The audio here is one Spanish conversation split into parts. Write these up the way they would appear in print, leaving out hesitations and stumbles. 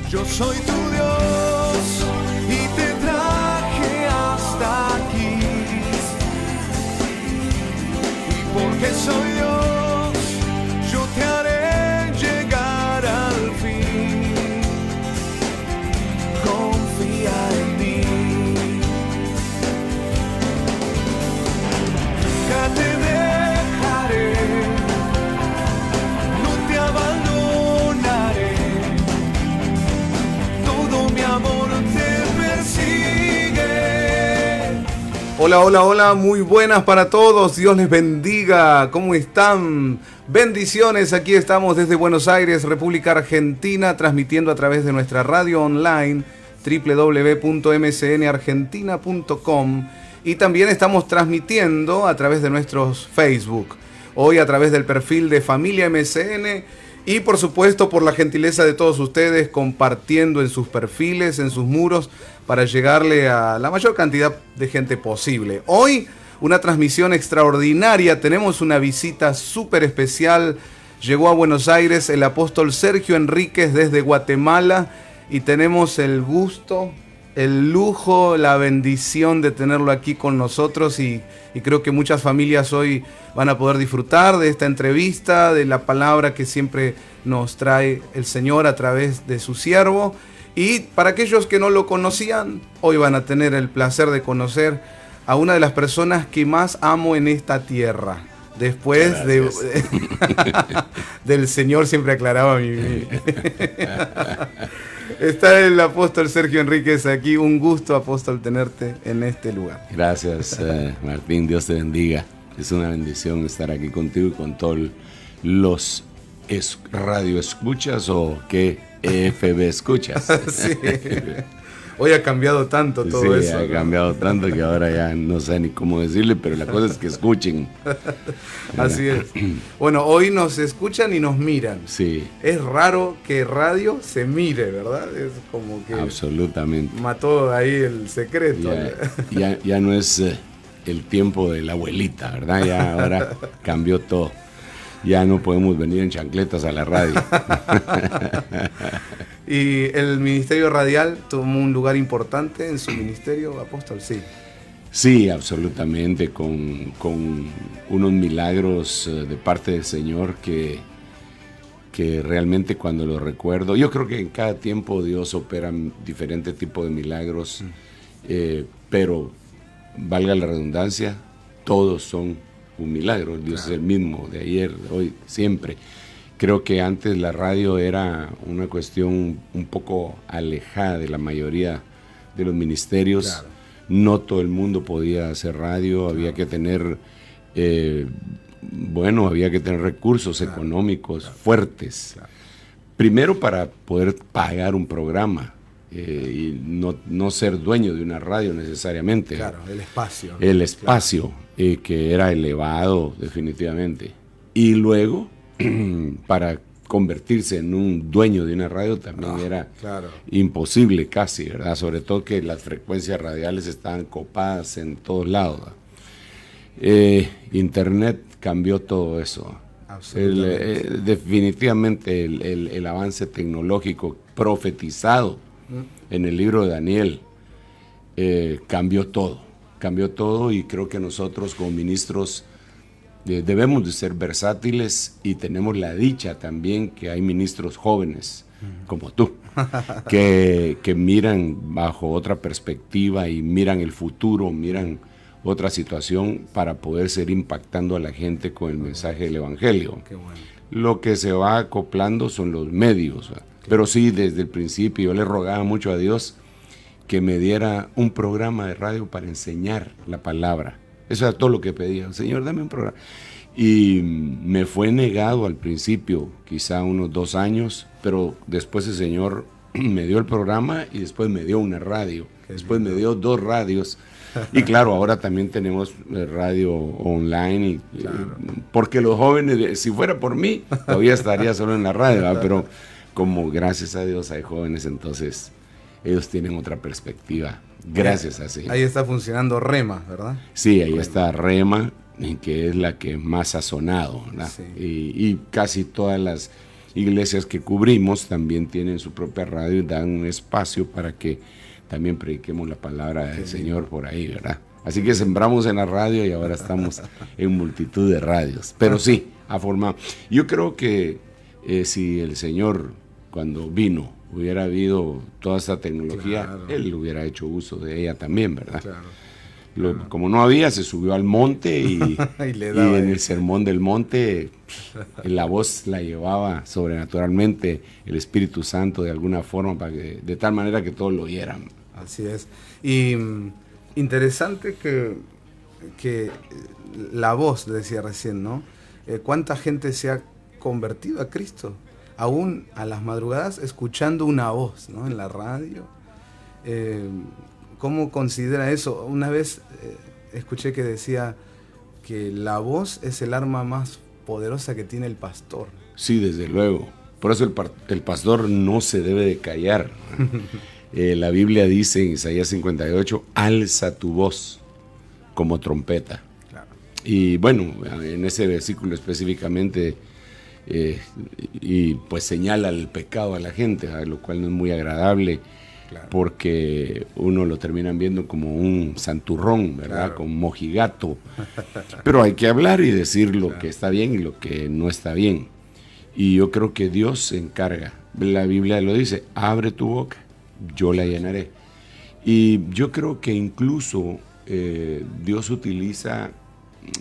Yo soy tu Dios y te traje hasta aquí. Y porque soy Dios, yo te haré llegar al fin. Confía en mí. Nunca te dejaré, no te abandonaré. Todo mi amor te persigue. Hola, hola, hola, muy buenas para todos, Dios les bendiga, ¿cómo están? Bendiciones, aquí estamos desde Buenos Aires, República Argentina, transmitiendo a través de nuestra radio online www.mcnargentina.com y también estamos transmitiendo a través de nuestros Facebook, hoy a través del perfil de Familia MCN y por supuesto por la gentileza de todos ustedes compartiendo en sus perfiles, en sus muros, para llegarle a la mayor cantidad de gente posible. Hoy una transmisión extraordinaria, tenemos una visita súper especial. Llegó a Buenos Aires el apóstol Sergio Enríquez desde Guatemala y tenemos el gusto, el lujo, la bendición de tenerlo aquí con nosotros y creo que muchas familias hoy van a poder disfrutar de esta entrevista, de la palabra que siempre nos trae el Señor a través de su siervo. Y para aquellos que no lo conocían, hoy van a tener el placer de conocer a una de las personas que más amo en esta tierra. Después del Señor, siempre aclaraba mi... Está el apóstol Sergio Enríquez aquí. Un gusto, apóstol, tenerte en este lugar. Gracias, Martín. Dios te bendiga. Es una bendición estar aquí contigo y con todos los radio escuchas o que EFB escuchas. Sí. Hoy ha cambiado tanto todo sí, eso. Ha cambiado tanto que ahora ya no sé ni cómo decirle, pero la cosa es que escuchen. Así es. Bueno, hoy nos escuchan y nos miran. Sí. Es raro que radio se mire, ¿verdad? Es como que... Absolutamente. Mató ahí el secreto. Ya no es el tiempo de la abuelita, ¿verdad? Ya ahora cambió todo. Ya no podemos venir en chancletas a la radio. Y el ministerio radial tomó un lugar importante en su ministerio, apóstol, sí. Sí, absolutamente, con unos milagros de parte del Señor que realmente cuando lo recuerdo, yo creo que en cada tiempo Dios opera diferentes tipos de milagros, pero valga la redundancia, todos son un milagro. Dios es el mismo de ayer, hoy, siempre. Creo que antes la radio era una cuestión un poco alejada de la mayoría de los ministerios. Claro. No todo el mundo podía hacer radio, claro. Había que tener, había que tener recursos económicos fuertes. Claro. Primero para poder pagar un programa y no ser dueño de una radio necesariamente. Claro, el espacio. El espacio, claro. Que era elevado definitivamente. Y luego... para convertirse en un dueño de una radio también era claro. Imposible casi, ¿verdad? Sobre todo que las frecuencias radiales estaban copadas en todos lados. Internet cambió todo eso. Definitivamente el avance tecnológico profetizado en el libro de Daniel cambió todo y creo que nosotros como ministros debemos de ser versátiles y tenemos la dicha también que hay ministros jóvenes como tú que miran bajo otra perspectiva y miran el futuro, miran otra situación para poder seguir impactando a la gente con el mensaje del Evangelio. Qué bueno. Lo que se va acoplando son los medios, pero sí, desde el principio yo le rogaba mucho a Dios que me diera un programa de radio para enseñar la palabra. Eso era todo lo que pedía. Señor, dame un programa. Y me fue negado al principio, quizá unos 2 años, pero después el Señor me dio el programa y después me dio una radio. Después me dio 2 radios. Y claro, ahora también tenemos radio online. Claro. Porque los jóvenes, si fuera por mí, todavía estaría solo en la radio, ¿verdad? Pero como gracias a Dios hay jóvenes, entonces ellos tienen otra perspectiva. Gracias a sí. Ahí está funcionando Rema, ¿verdad? Sí, ahí está Rema, que es la que más ha sonado, ¿verdad? Sí. Y casi todas las iglesias que cubrimos también tienen su propia radio y dan un espacio para que también prediquemos la palabra del Señor por ahí, ¿verdad? Así que sembramos en la radio y ahora estamos en multitud de radios. Pero sí, ha formado. Yo creo que si el Señor, cuando vino, hubiera habido toda esta tecnología, Claro. Él hubiera hecho uso de ella también, ¿verdad? Claro. Como no había, se subió al monte y, Y le y daba en ahí. el sermón del monte la voz la llevaba sobrenaturalmente el Espíritu Santo de alguna forma, para que, de tal manera que todos lo oyeran. Así es. Y interesante que la voz, decía recién, ¿no? ¿Cuánta gente se ha convertido a Cristo? Aún a las madrugadas escuchando una voz, ¿no? En la radio. ¿Cómo considera eso? Una vez escuché que decía que la voz es el arma más poderosa que tiene el pastor. Sí, desde luego. Por eso el pastor no se debe de callar. La Biblia dice en Isaías 58, alza tu voz como trompeta. Claro. Y bueno, en ese versículo específicamente, y pues señala el pecado a la gente, lo cual no es muy agradable, claro, porque uno lo terminan viendo como un santurrón, ¿verdad? Claro. Como mojigato. Pero hay que hablar y decir lo Claro. que está bien y lo que no está bien. Y yo creo que Dios se encarga. La Biblia lo dice, abre tu boca, yo la llenaré. Y yo creo que incluso Dios utiliza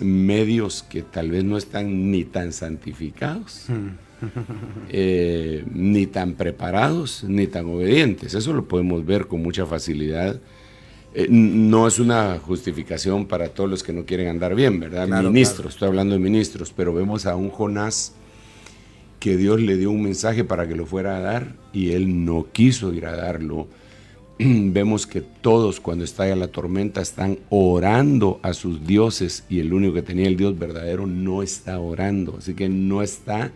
medios que tal vez no están ni tan santificados, ni tan preparados, ni tan obedientes. Eso lo podemos ver con mucha facilidad. No es una justificación para todos los que no quieren andar bien, ¿verdad? Claro, Ministros, claro. Estoy hablando de ministros, pero vemos a un Jonás que Dios le dio un mensaje para que lo fuera a dar y él no quiso ir a darlo. Vemos que todos cuando estalla la tormenta están orando a sus dioses y el único que tenía el Dios verdadero no está orando, así que no está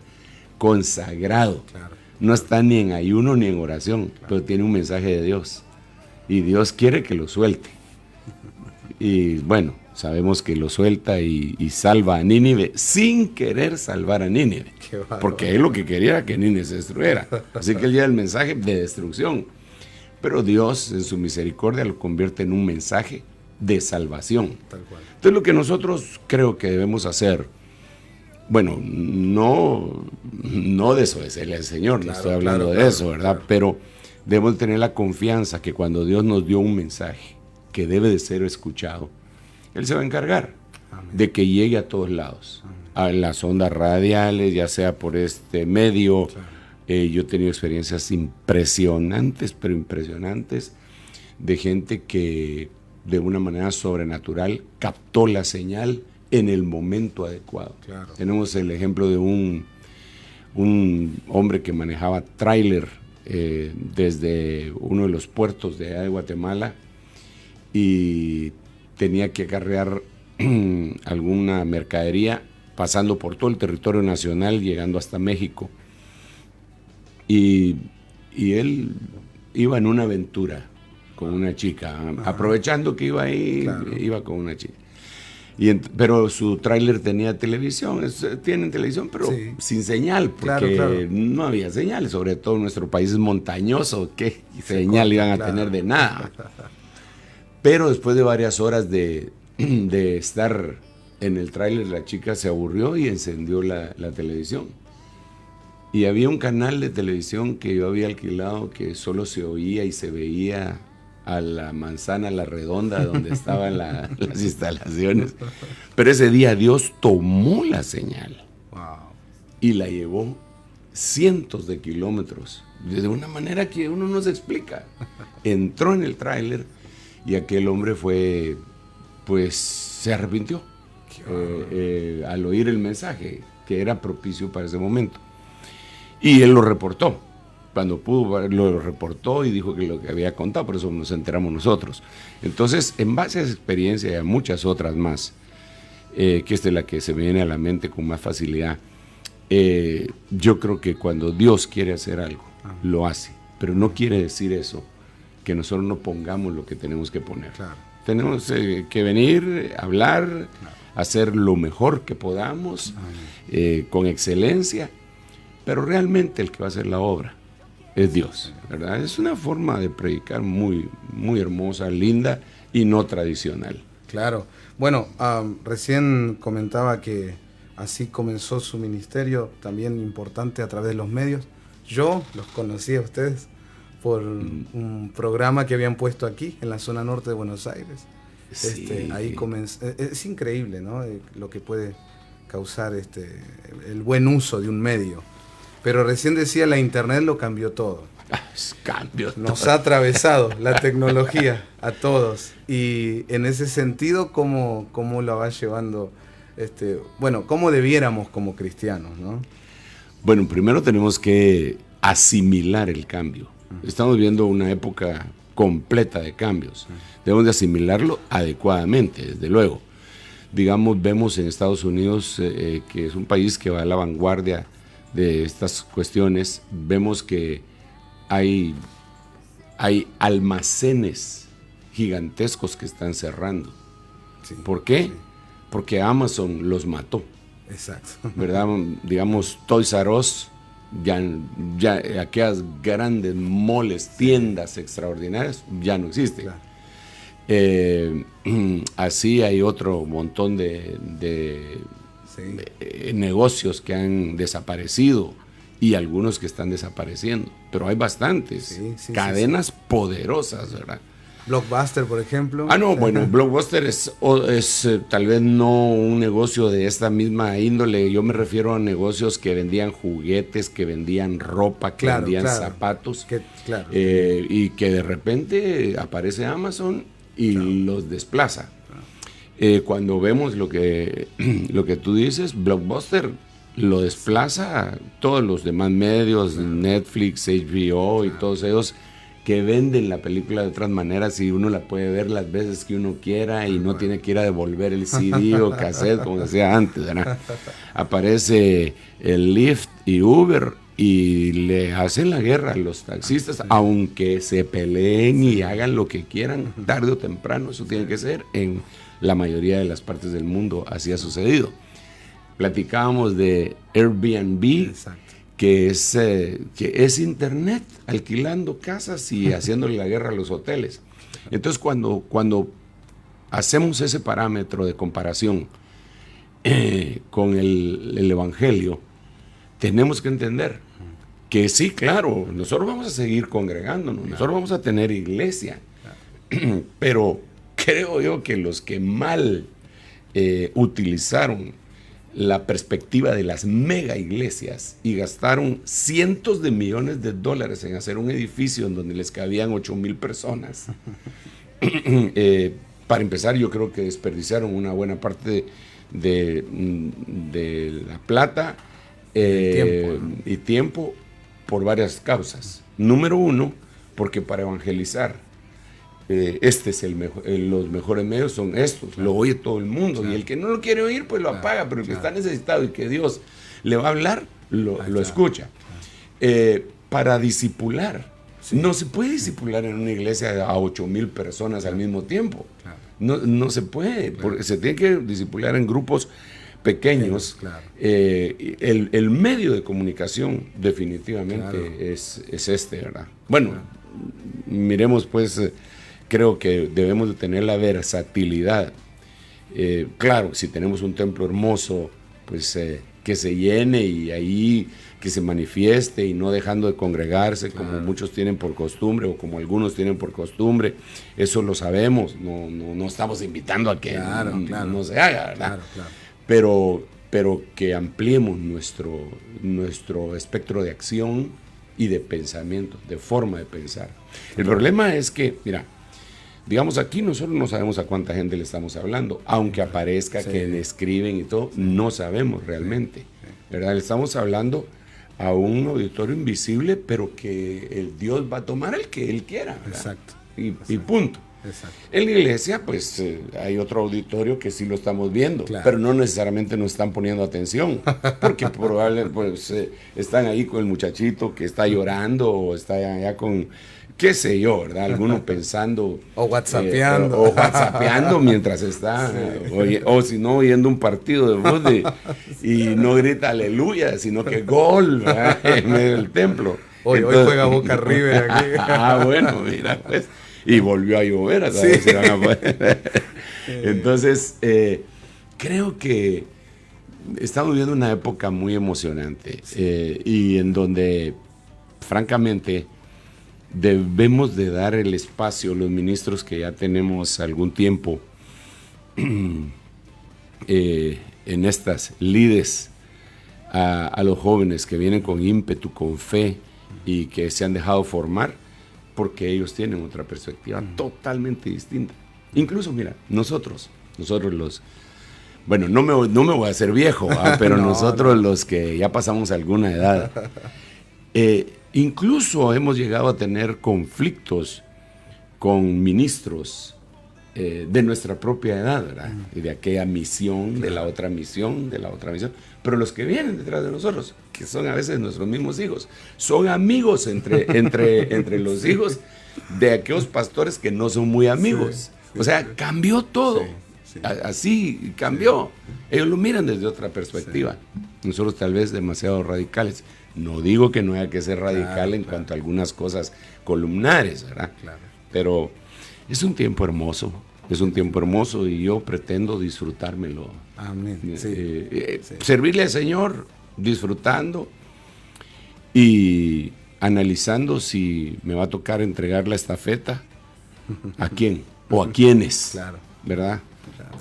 consagrado, Claro. no está ni en ayuno ni en oración, pero tiene un mensaje de Dios y Dios quiere que lo suelte. Y bueno, sabemos que lo suelta y salva a Nínive sin querer salvar a Nínive, Qué bárbaro. porque él lo que quería era que Nínive se destruyera, así que él lleva el mensaje de destrucción. Pero Dios, en su misericordia, lo convierte en un mensaje de salvación. Tal cual. Entonces, lo que nosotros creo que debemos hacer, bueno, no desobedecerle al Señor, no Claro, estoy hablando claro, de claro, eso, ¿verdad? claro. Pero debemos tener la confianza que cuando Dios nos dio un mensaje que debe de ser escuchado, Él se va a encargar Amén. de que llegue a todos lados, a las ondas radiales, ya sea por este medio. Claro. Yo he tenido experiencias impresionantes, pero impresionantes, de gente que de una manera sobrenatural captó la señal en el momento adecuado. Claro. Tenemos el ejemplo de un hombre que manejaba tráiler desde uno de los puertos de allá de Guatemala y tenía que acarrear alguna mercadería pasando por todo el territorio nacional, llegando hasta México. Y él iba en una aventura con una chica, aprovechando que iba ahí, Claro. iba con una chica. Pero su tráiler tenía televisión, tienen televisión, pero Sí. sin señal, porque Claro, claro. no había señal, sobre todo nuestro país es montañoso, ¿qué señal corta, iban a claro. tener de nada? Pero después de varias horas de estar en el tráiler, la chica se aburrió y encendió la televisión. Y había un canal de televisión que yo había alquilado que solo se oía y se veía a la manzana, la redonda, donde estaban las instalaciones. Pero ese día Dios tomó la señal Wow. y la llevó cientos de kilómetros, de una manera que uno no se explica. Entró en el tráiler y aquel hombre pues se arrepintió al oír el mensaje, que era propicio para ese momento. Y él lo reportó. Cuando pudo, lo reportó y dijo que lo que había contado, por eso nos enteramos nosotros. Entonces, en base a esa experiencia y a muchas otras más, que esta es la que se me viene a la mente con más facilidad, yo creo que cuando Dios quiere hacer algo, lo hace. Pero no quiere decir eso, que nosotros no pongamos lo que tenemos que poner. Claro. Tenemos que venir, hablar, hacer lo mejor que podamos, con excelencia. pero realmente el que va a hacer la obra es Dios, ¿verdad? Es una forma de predicar muy, muy hermosa, linda y no tradicional. Claro. Bueno, recién comentaba que así comenzó su ministerio, también importante a través de los medios. Yo los conocí a ustedes por un programa que habían puesto aquí, en la zona norte de Buenos Aires. Sí. Ahí comenzó. Es increíble, ¿no? Lo que puede causar el buen uso de un medio. Pero recién decía, la internet lo cambió todo. Cambio. Nos ha atravesado la tecnología a todos. Y en ese sentido, ¿cómo la va llevando? Bueno, ¿cómo debiéramos como cristianos, no? Bueno, primero tenemos que asimilar el cambio. Estamos viendo una época completa de cambios. Debemos de asimilarlo adecuadamente, desde luego. Digamos, vemos en Estados Unidos, que es un país que va a la vanguardia de estas cuestiones, vemos que hay almacenes gigantescos que están cerrando. Sí, ¿Por qué? sí. Porque Amazon los mató. Exacto. ¿Verdad? Digamos, Toys R Us, ya aquellas grandes moles, tiendas extraordinarias, ya no existen. Claro. Así hay otro montón de negocios que han desaparecido y algunos que están desapareciendo, pero hay bastantes cadenas poderosas, ¿verdad? Blockbuster, por ejemplo. No, bueno, Blockbuster es tal vez no un negocio de esta misma índole. Yo me refiero a negocios que vendían juguetes, que vendían ropa, que vendían zapatos. Y que de repente aparece Amazon y los desplaza. Cuando vemos lo que tú dices, Blockbuster lo desplaza a todos los demás medios, Netflix, HBO y todos ellos, que venden la película de otras maneras y uno la puede ver las veces que uno quiera y no tiene que ir a devolver el CD o cassette como decía antes, ¿verdad? Aparece el Lyft y Uber y le hacen la guerra a los taxistas, aunque se peleen y hagan lo que quieran, tarde o temprano eso tiene que ser. En la mayoría de las partes del mundo así ha sucedido. Platicábamos de Airbnb. Exacto. Que es internet, alquilando casas y haciéndole la guerra a los hoteles. Entonces, cuando hacemos ese parámetro de comparación con el Evangelio, tenemos que entender que sí, claro, nosotros vamos a seguir congregándonos, nosotros vamos a tener iglesia, pero creo yo que los que mal utilizaron la perspectiva de las mega iglesias y gastaron cientos de millones de dólares en hacer un edificio en donde les cabían 8,000 personas. Para empezar, yo creo que desperdiciaron una buena parte de la plata y tiempo por varias causas. Número uno, porque para evangelizar, los mejores medios son estos, lo oye todo el mundo, y el que no lo quiere oír pues lo apaga, pero el que está necesitado y que Dios le va a hablar lo escucha. Para discipular, no se puede discipular en una iglesia a 8,000 personas al mismo tiempo, no se puede, porque se tiene que discipular en grupos pequeños. El medio de comunicación definitivamente es ¿verdad? Bueno, miremos pues, creo que debemos de tener la versatilidad. Claro, si tenemos un templo hermoso, pues que se llene y ahí que se manifieste y no dejando de congregarse como muchos tienen por costumbre o como algunos tienen por costumbre, eso lo sabemos, no estamos invitando a que no se haga, ¿verdad? Pero que ampliemos nuestro espectro de acción y de pensamiento, de forma de pensar. El problema es que, mira, digamos aquí nosotros no sabemos a cuánta gente le estamos hablando, aunque aparezca que le escriben y todo, no sabemos realmente, ¿verdad? Le estamos hablando a un auditorio invisible, pero que el Dios va a tomar el que Él quiera, ¿verdad? Exacto. Y punto. Exacto. En la iglesia, pues hay otro auditorio que sí lo estamos viendo, Claro. pero no necesariamente nos están poniendo atención, porque probablemente pues, están ahí con el muchachito que está llorando o está allá con, qué sé yo, ¿verdad? Alguno pensando. O whatsappeando. O whatsappeando mientras está, o si no, oyendo un partido de fútbol y no grita aleluya, sino que gol, ¿verdad? En medio del templo. Hoy juega Boca River aquí. Bueno, mira, pues. Y volvió a llover, a saber si van a poder. Entonces, creo que estamos viviendo una época muy emocionante y en donde, francamente, debemos de dar el espacio, los ministros que ya tenemos algún tiempo en estas lides, a los jóvenes que vienen con ímpetu, con fe y que se han dejado formar, porque ellos tienen otra perspectiva totalmente distinta. Incluso, mira, nosotros los... Bueno, no me voy a hacer viejo, pero nosotros los que ya pasamos alguna edad, incluso hemos llegado a tener conflictos con ministros de nuestra propia edad, ¿verdad? Y de aquella misión, de la otra misión, de la otra misión. Pero los que vienen detrás de nosotros, que son a veces nuestros mismos hijos, son amigos entre los hijos de aquellos pastores que no son muy amigos. O sea, cambió todo. Así cambió. Ellos lo miran desde otra perspectiva. Nosotros tal vez demasiado radicales. No digo que no haya que ser radical en cuanto a algunas cosas columnares, ¿verdad? Claro. Pero es un tiempo hermoso. Es un tiempo hermoso y yo pretendo disfrutármelo. Amén. Servirle al Señor, disfrutando y analizando si me va a tocar entregar la estafeta. ¿A quién? ¿O a quiénes? Claro. ¿Verdad?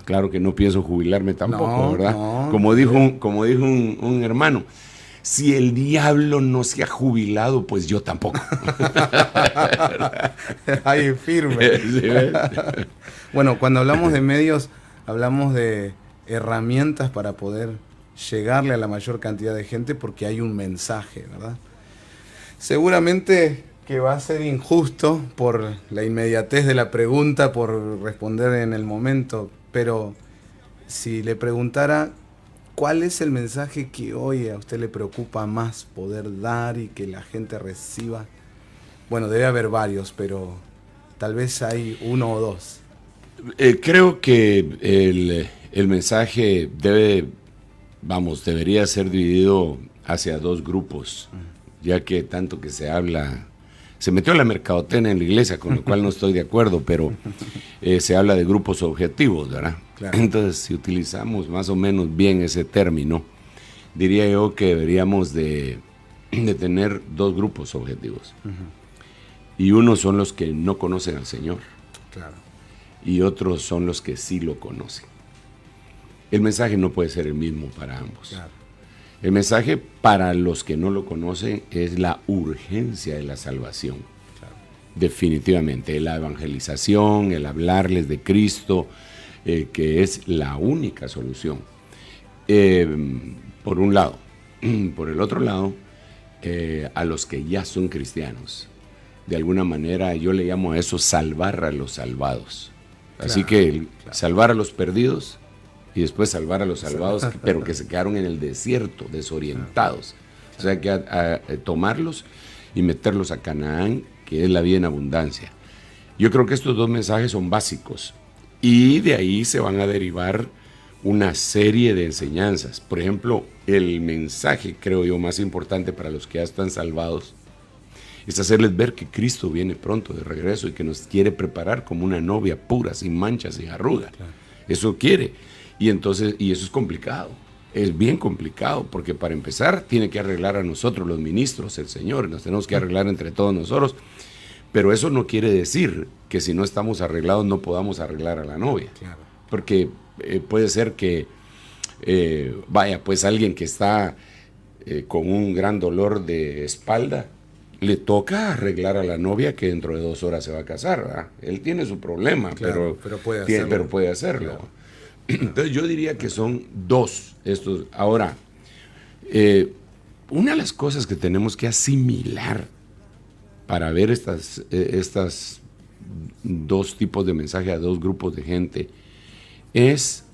Claro que no pienso jubilarme tampoco, No, ¿verdad? no. Como dijo un hermano, si el diablo no se ha jubilado, pues yo tampoco. Ahí firme. ¿Sí ves? Bueno, cuando hablamos de medios, hablamos de herramientas para poder llegarle a la mayor cantidad de gente porque hay un mensaje, ¿verdad? Seguramente que va a ser injusto por la inmediatez de la pregunta, por responder en el momento, pero si le preguntara cuál es el mensaje que hoy a usted le preocupa más poder dar y que la gente reciba, bueno, debe haber varios, pero tal vez hay uno o dos. Creo que el mensaje debería ser dividido hacia dos grupos, ya que tanto que se metió la mercadotecnia en la iglesia, con lo cual no estoy de acuerdo, pero se habla de grupos objetivos, ¿verdad? Claro. Entonces, si utilizamos más o menos bien ese término, diría yo que deberíamos de tener dos grupos objetivos. Y unos son los que no conocen al Señor. Claro. Y otros son los que sí lo conocen. El mensaje no puede ser el mismo para ambos. Claro. El mensaje para los que no lo conocen es la urgencia de la salvación. Claro. Definitivamente, la evangelización, el hablarles de Cristo, que es la única solución. Por un lado. Por el otro lado, a los que ya son cristianos. De alguna manera yo le llamo a eso salvar a los salvados. Así que salvar a los perdidos y después salvar a los salvados, pero que se quedaron en el desierto, desorientados. O sea, que tomarlos y meterlos a Canaán, que es la vida en abundancia. Yo creo que estos dos mensajes son básicos y de ahí se van a derivar una serie de enseñanzas. Por ejemplo, el mensaje, creo yo, más importante para los que ya están salvados es hacerles ver que Cristo viene pronto de regreso y que nos quiere preparar como una novia pura, sin manchas, sin arrugas. Claro. Eso quiere. Y entonces, y eso es complicado. Es bien complicado, porque para empezar tiene que arreglar a nosotros los ministros, el Señor. Nos tenemos que arreglar entre todos nosotros. Pero eso no quiere decir que si no estamos arreglados no podamos arreglar a la novia. Claro. Porque puede ser que, pues alguien que está con un gran dolor de espalda, le toca arreglar a la novia que dentro de 2 horas se va a casar, ¿verdad? Él tiene su problema, claro, pero puede hacerlo. Claro. Entonces yo diría que son dos estos. Ahora, una de las cosas que tenemos que asimilar para ver estas dos tipos de mensaje a dos grupos de gente, es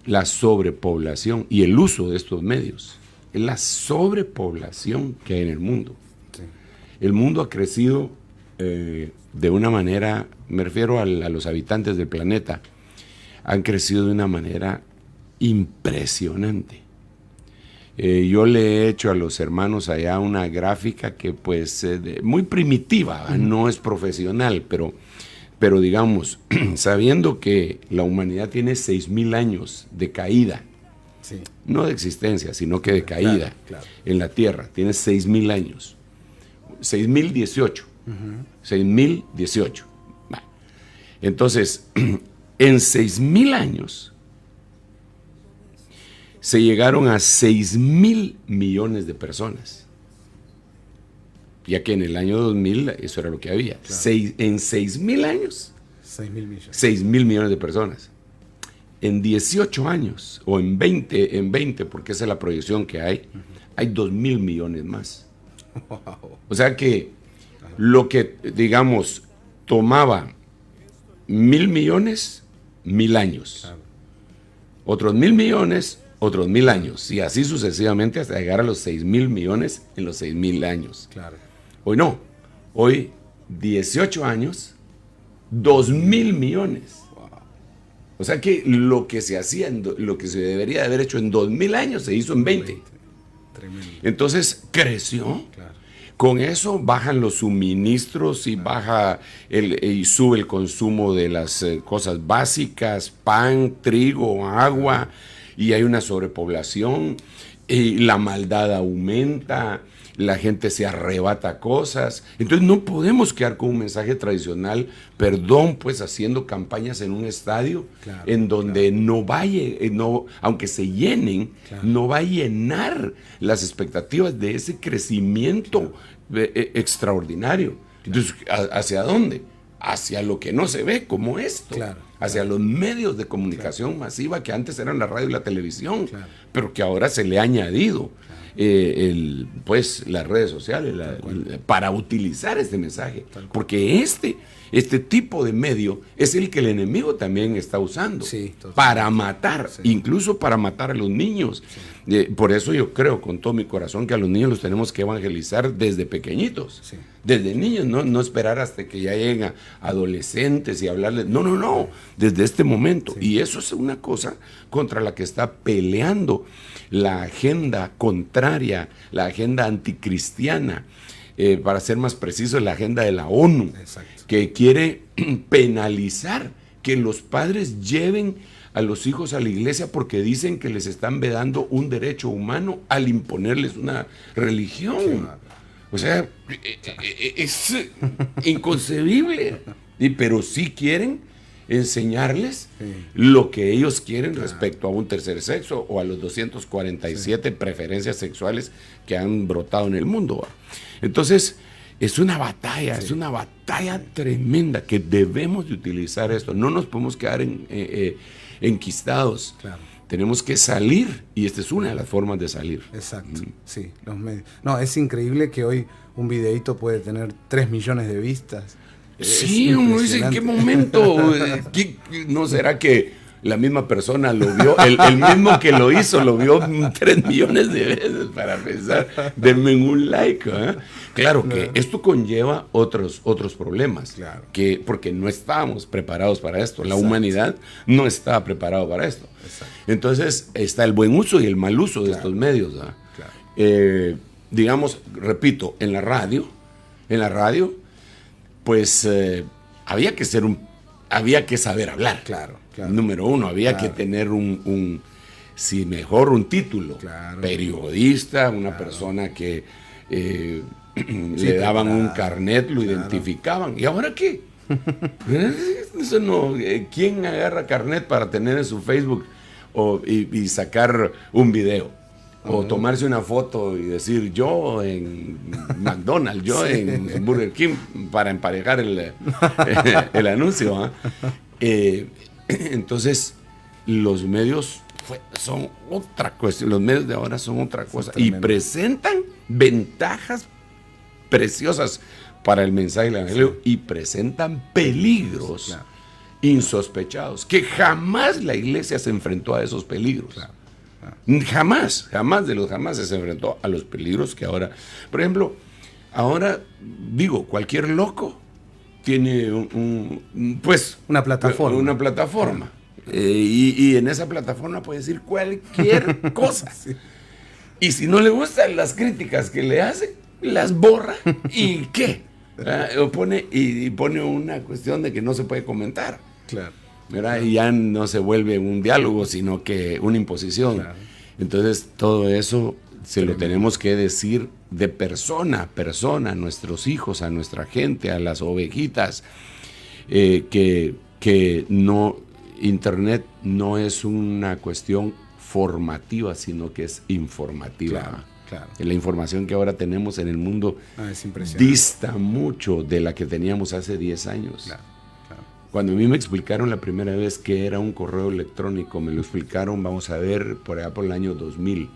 la sobrepoblación y el uso de estos medios. Es la sobrepoblación que hay en el mundo. Sí. El mundo ha crecido de una manera, me refiero a los habitantes del planeta, han crecido de una manera impresionante. Yo le he hecho a los hermanos allá una gráfica que pues muy primitiva, no es profesional, pero digamos, sabiendo que la humanidad tiene 6,000 años de caída, Sí. no de existencia, sino que de caída Claro. en la Tierra, tiene 6,000 años, 6,018, 6,018. Bah. Entonces, en 6,000 años se llegaron a 6,000 millones de personas, ya que en el año 2000 eso era lo que había. Claro. En 6,000 años, 6,000 millones. 6,000 millones de personas. En 18 años, o en 20, porque esa es la proyección que hay 2,000 millones más. Wow. O sea que lo que, digamos, tomaba 1,000 millones, 1,000 años. Claro. Otros 1,000 millones, otros 1,000 años. Y así sucesivamente hasta llegar a los 6,000 millones en los 6,000 años. Claro. Hoy no. Hoy, 18 años, 2,000 millones. O sea que lo que se hacía, lo que se debería de haber hecho en 2,000 años, se hizo en 20. Tremendo. Entonces creció. Claro. Con eso bajan los suministros y baja y sube el consumo de las cosas básicas, pan, trigo, agua, y hay una sobrepoblación, y la maldad aumenta, la gente se arrebata cosas. Entonces no podemos quedar con un mensaje tradicional, perdón, pues haciendo campañas en un estadio, Claro, en donde no vaya, aunque se llenen, Claro. no va a llenar las expectativas de ese crecimiento extraordinario. Entonces, ¿hacia dónde? Hacia lo que no se ve como esto, Claro, hacia los medios de comunicación masiva que antes eran la radio y la televisión, Claro. pero que ahora se le ha añadido pues las redes sociales para utilizar este mensaje, porque este tipo de medio es el que el enemigo también está usando, Sí, totalmente. para matar, Sí. incluso para matar a los niños. Por eso yo creo con todo mi corazón que a los niños los tenemos que evangelizar desde pequeñitos, Sí. desde niños, no esperar hasta que ya lleguen a adolescentes y hablarles, no, desde este momento. Sí. Y eso es una cosa contra la que está peleando la agenda contraria, la agenda anticristiana, para ser más preciso, la agenda de la ONU, Exacto. que quiere penalizar que los padres lleven a los hijos a la iglesia porque dicen que les están vedando un derecho humano al imponerles una religión. O sea, es inconcebible. Pero sí quieren enseñarles lo que ellos quieren respecto a un tercer sexo o a los 247 preferencias sexuales que han brotado en el mundo. Entonces, es una batalla tremenda que debemos de utilizar esto. No nos podemos quedar enquistados. Claro. Tenemos que salir y esta es una de las formas de salir. Exacto, sí, los medios. No, es increíble que hoy un videíto puede tener 3 millones de vistas. Sí, Es uno dice, ¿en qué impresionante. momento? ¿No será que la misma persona lo vio, el mismo que lo hizo, lo vio 3 millones de veces para pensar, denme un like? ¿Eh? Claro que esto conlleva otros problemas, Claro. porque no estábamos preparados para esto, la Exacto. humanidad no estaba preparada para esto. Exacto. Entonces está el buen uso y el mal uso de Claro. estos medios. ¿Ah? Claro. Digamos, repito, en la radio, pues había que saber hablar. Claro, claro. Número uno, había Claro. que tener un título. Claro. Periodista, una persona que le daban preparada. un carnet, lo Claro. identificaban. ¿Y ahora qué? Eso no, ¿quién agarra carnet para tener en su Facebook y sacar un video? O tomarse una foto y decir yo en McDonald's, yo en Burger King, para emparejar el anuncio. ¿Ah? Entonces, los medios son otra cuestión. Los medios de ahora son otra cosa. Y tremendo. presentan ventajas preciosas para el mensaje del Evangelio y presentan peligros insospechados, que jamás la iglesia se enfrentó a esos peligros. Jamás de los jamás se enfrentó a los peligros que ahora, por ejemplo, ahora digo, cualquier loco tiene una plataforma. Y en esa plataforma puede decir cualquier cosa. Y si no le gustan las críticas que le hacen, las borra y ¿qué? Pone una cuestión de que no se puede comentar. Claro. ¿Verdad? Y ya no se vuelve un diálogo, sino que una imposición. Claro. Entonces, todo eso se lo tenemos que decir de persona a persona, a nuestros hijos, a nuestra gente, a las ovejitas, que no, Internet no es una cuestión formativa, sino que es informativa. Claro. La información que ahora tenemos en el mundo es dista mucho de la que teníamos hace 10 años. Claro. Cuando a mí me explicaron la primera vez qué era un correo electrónico, me lo explicaron, vamos a ver, por allá por el año 2000.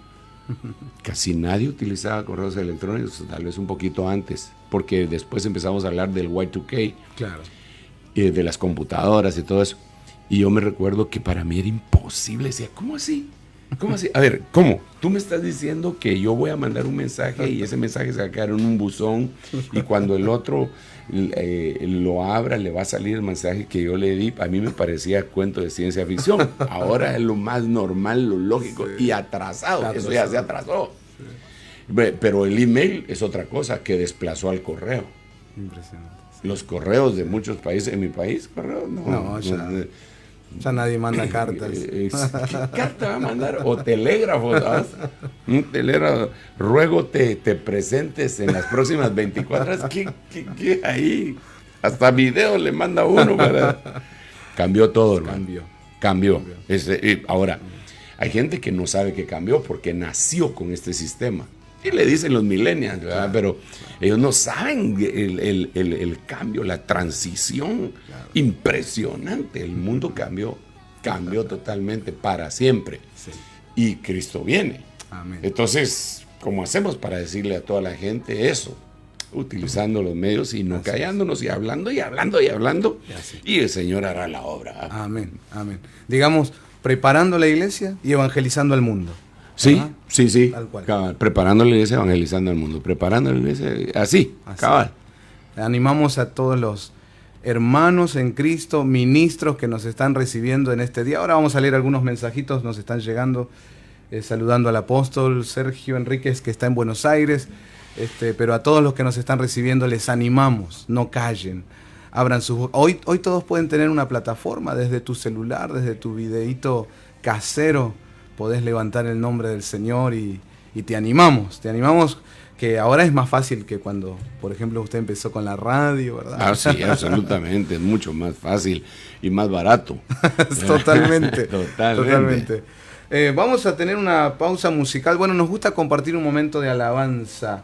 Casi nadie utilizaba correos electrónicos, tal vez un poquito antes, porque después empezamos a hablar del Y2K, de las computadoras y todo eso. Y yo me recuerdo que para mí era imposible, decía, ¿cómo así? ¿Cómo así? A ver, ¿cómo? Tú me estás diciendo que yo voy a mandar un mensaje y ese mensaje se va a quedar en un buzón y cuando el otro lo abra le va a salir el mensaje que yo le di. A mí me parecía cuento de ciencia ficción. Ahora es lo más normal, lo lógico y atrasado. Eso ya se atrasó. Pero el email es otra cosa que desplazó al correo. Impresionante. Los correos de muchos países, en mi país, correos no. Ya nadie manda cartas. ¿Qué carta va a mandar? O telégrafo, ¿sabes? Un telégrafo. Ruego te presentes en las próximas 24 horas. ¿Qué ahí? Hasta video le manda uno para... Cambió todo, hermano. Cambió. Ahora, hay gente que no sabe que cambió porque nació con este sistema. Y le dicen los millennials, ¿verdad? Pero ellos no saben el cambio, la transición impresionante. El mundo cambió totalmente para siempre. Sí. Y Cristo viene. Amén. Entonces, ¿cómo hacemos para decirle a toda la gente eso? Utilizando los medios y no callándonos y hablando y hablando y hablando. Y el Señor hará la obra. Amén. Digamos, preparando la iglesia y evangelizando al mundo. Sí. Tal cual. Cabal. Preparando la iglesia, evangelizando al mundo. Preparando la iglesia, así. Cabal. Animamos a todos los hermanos en Cristo, ministros que nos están recibiendo en este día. Ahora vamos a leer algunos mensajitos, nos están llegando, saludando al apóstol Sergio Enríquez, que está en Buenos Aires. Pero a todos los que nos están recibiendo les animamos, no callen. Abran sus... Hoy todos pueden tener una plataforma desde tu celular, desde tu videíto casero. Podés levantar el nombre del Señor y te animamos que ahora es más fácil que cuando, por ejemplo, usted empezó con la radio, ¿verdad? Sí, absolutamente, es mucho más fácil y más barato. Totalmente. Vamos a tener una pausa musical. Bueno, nos gusta compartir un momento de alabanza.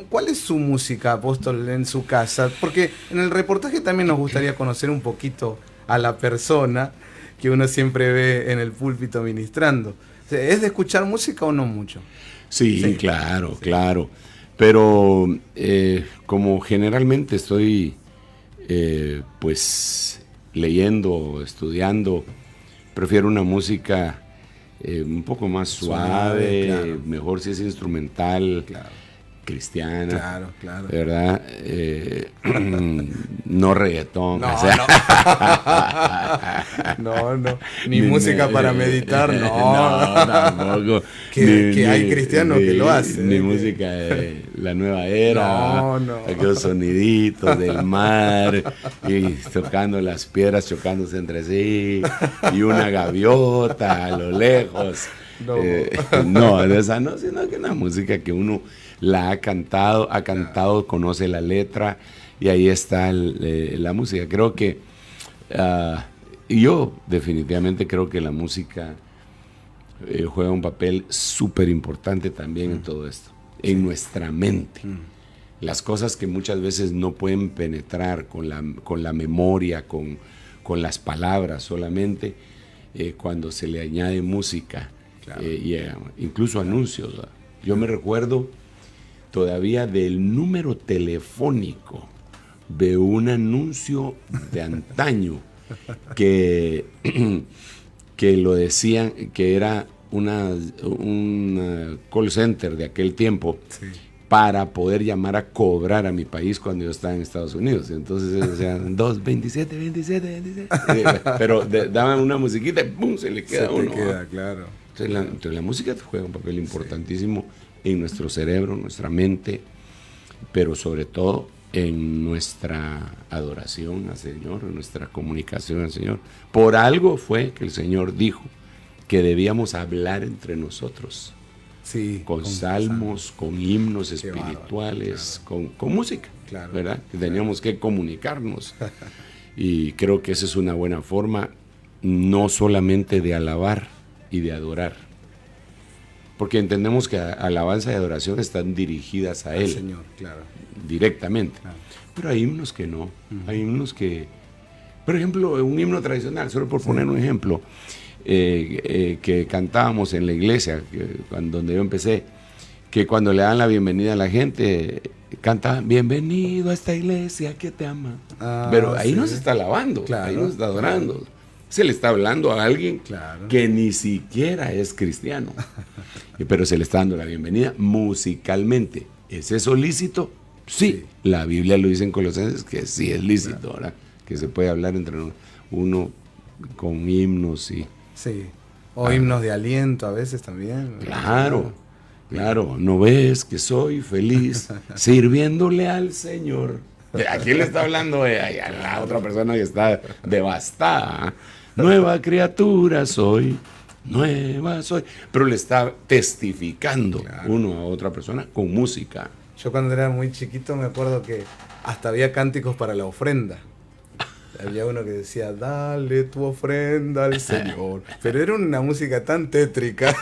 ¿Cuál es su música, apóstol, en su casa? Porque en el reportaje también nos gustaría conocer un poquito a la persona que uno siempre ve en el púlpito ministrando. ¿Es de escuchar música o no mucho? Sí, claro. Pero como generalmente estoy leyendo, estudiando, prefiero una música un poco más suave, mejor si es instrumental, cristiana, ¿verdad? No reggaetón. No, ni música para meditar, no, tampoco. Que hay cristianos que lo hacen. Ni música de la nueva era, aquellos soniditos del mar, y tocando las piedras, chocándose entre sí, y una gaviota a lo lejos. No, esa no, sino que una música que uno la ha cantado, conoce la letra y ahí está la música. Creo que, yo definitivamente creo que la música juega un papel súper importante también en todo esto, en nuestra mente. Las cosas que muchas veces no pueden penetrar con la memoria, con las palabras solamente, cuando se le añade música, y incluso anuncios. Yo me recuerdo todavía del número telefónico de un anuncio de antaño que lo decían que era un call center de aquel tiempo, Sí. para poder llamar a cobrar a mi país cuando yo estaba en Estados Unidos. Entonces decían 227, pero daban una musiquita y ¡pum! Se le queda Se te uno. queda, claro. Entonces la música juega un papel importantísimo en nuestro cerebro, en nuestra mente, pero sobre todo en nuestra adoración al Señor, en nuestra comunicación al Señor. Por algo fue que el Señor dijo que debíamos hablar entre nosotros. Sí, Con salmos, con himnos espirituales, bárbaro, con música, claro, ¿verdad? Que teníamos que comunicarnos. Y creo que esa es una buena forma, no solamente de alabar y de adorar, porque entendemos que alabanza y adoración están dirigidas a al Él, Señor, claro. directamente. Claro. Pero hay himnos que no. Hay himnos que, por ejemplo, un himno tradicional, solo por poner un ejemplo, que cantábamos en la iglesia, donde yo empecé, que cuando le dan la bienvenida a la gente, cantaban, bienvenido a esta iglesia que te ama. Pero ahí no se está alabando, Claro, ahí no se está adorando. Se le está hablando a alguien Claro. que ni siquiera es cristiano, pero se le está dando la bienvenida musicalmente. ¿Es eso lícito? Sí. La Biblia lo dice en Colosenses que sí es lícito, ¿verdad? Que se puede hablar entre uno con himnos y... Sí. O himnos de aliento a veces también. Claro, claro. ¿No ves que soy feliz sirviéndole al Señor? ¿A quién le está hablando? A la otra persona que está devastada. Nueva criatura soy, nueva soy. Pero le está testificando uno a otra persona con música. Yo cuando era muy chiquito me acuerdo que hasta había cánticos para la ofrenda. Había uno que decía, dale tu ofrenda al Señor. Pero era una música tan tétrica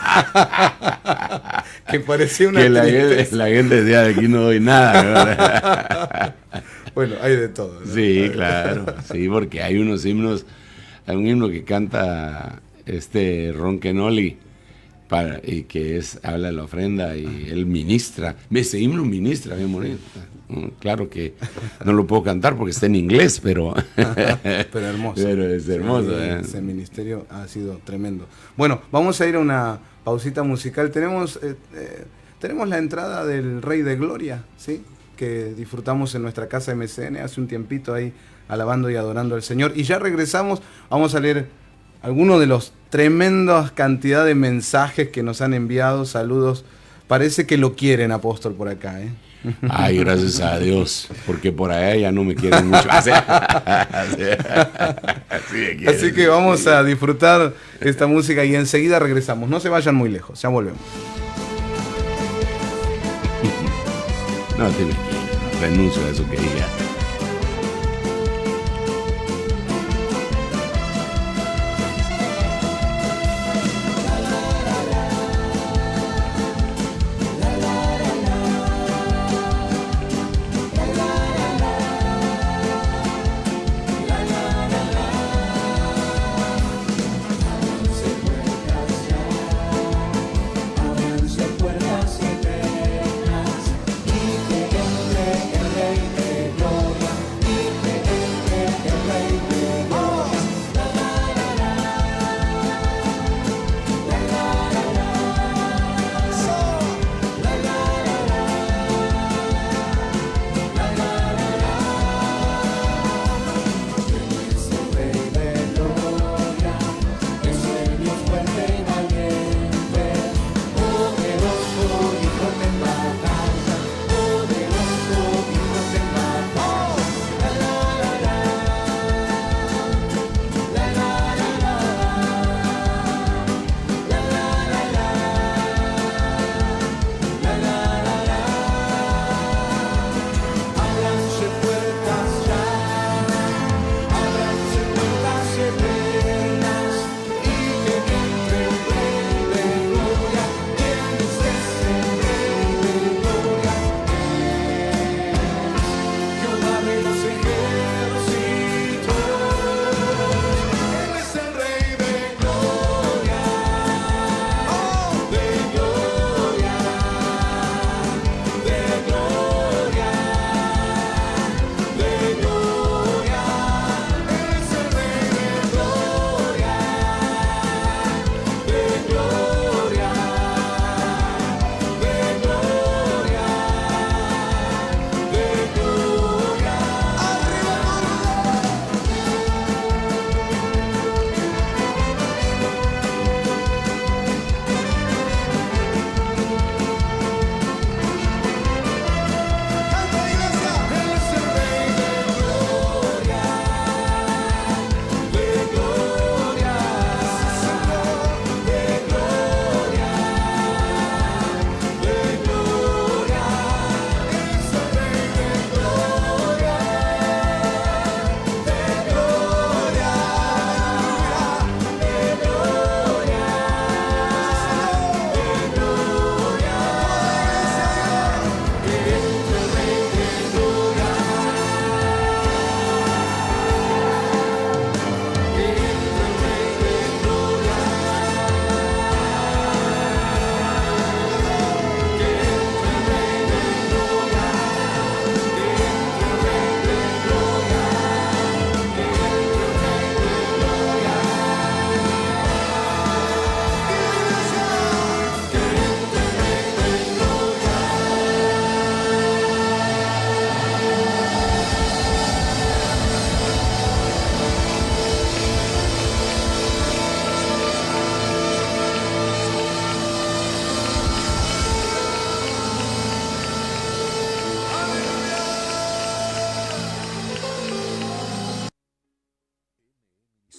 que parecía una Que la tristeza. gente decía, de aquí no doy nada, ¿verdad? Bueno, hay de todo, ¿no? Sí, claro, sí, porque hay unos himnos, hay un himno que canta Ron Kenoli, y que habla de la ofrenda y él ministra. Ese himno ministra bien bonito. Claro que no lo puedo cantar porque está en inglés, pero hermoso. Pero es hermoso. Sí, ese ministerio ha sido tremendo. Bueno, vamos a ir a una pausita musical. Tenemos la entrada del Rey de Gloria, ¿sí? Que disfrutamos en nuestra casa MCN hace un tiempito ahí, alabando y adorando al Señor. Y ya regresamos, vamos a leer algunos de los tremendas cantidad de mensajes que nos han enviado. Saludos. Parece que lo quieren, apóstol, por acá, ¿eh? Ay, gracias a Dios, porque por allá ya no me quieren mucho. Así que vamos a disfrutar esta música y enseguida regresamos. No se vayan muy lejos, ya volvemos. No, tienes que renuncio a eso que diga. Puertas eternas y que entre el Rey de Gloria.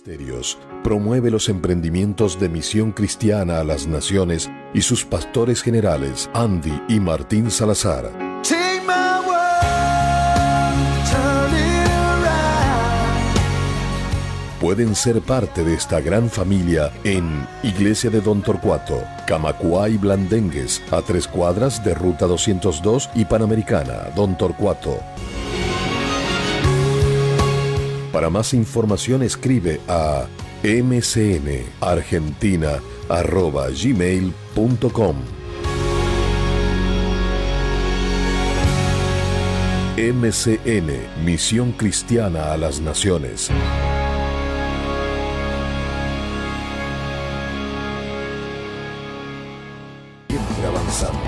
Ministerios promueve los emprendimientos de misión cristiana a las naciones y sus pastores generales, Andy y Martín Salazar. Take my world, turn it around. Pueden ser parte de esta gran familia en Iglesia de Don Torcuato, Camacuá y Blandengues, a 3 cuadras de Ruta 202 y Panamericana, Don Torcuato. Para más información escribe a mcnargentina@gmail.com. MCN, Misión Cristiana a las Naciones. Siempre avanzando.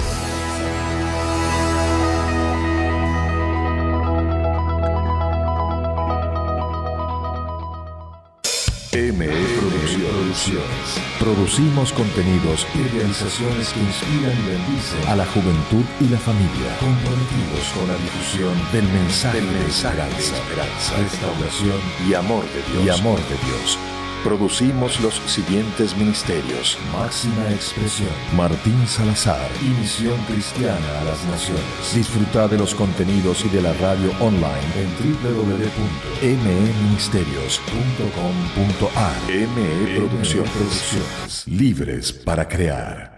ME Producciones. Producimos contenidos y realizaciones que inspiran y bendicen a la juventud y la familia, comprometidos con la difusión del mensaje de esperanza, restauración y amor de Dios. Producimos los siguientes ministerios: Máxima Expresión, Martín Salazar y Misión Cristiana a las Naciones. Disfruta de los contenidos y de la radio online en www.meministerios.com.ar. ME Producciones. Libres para crear.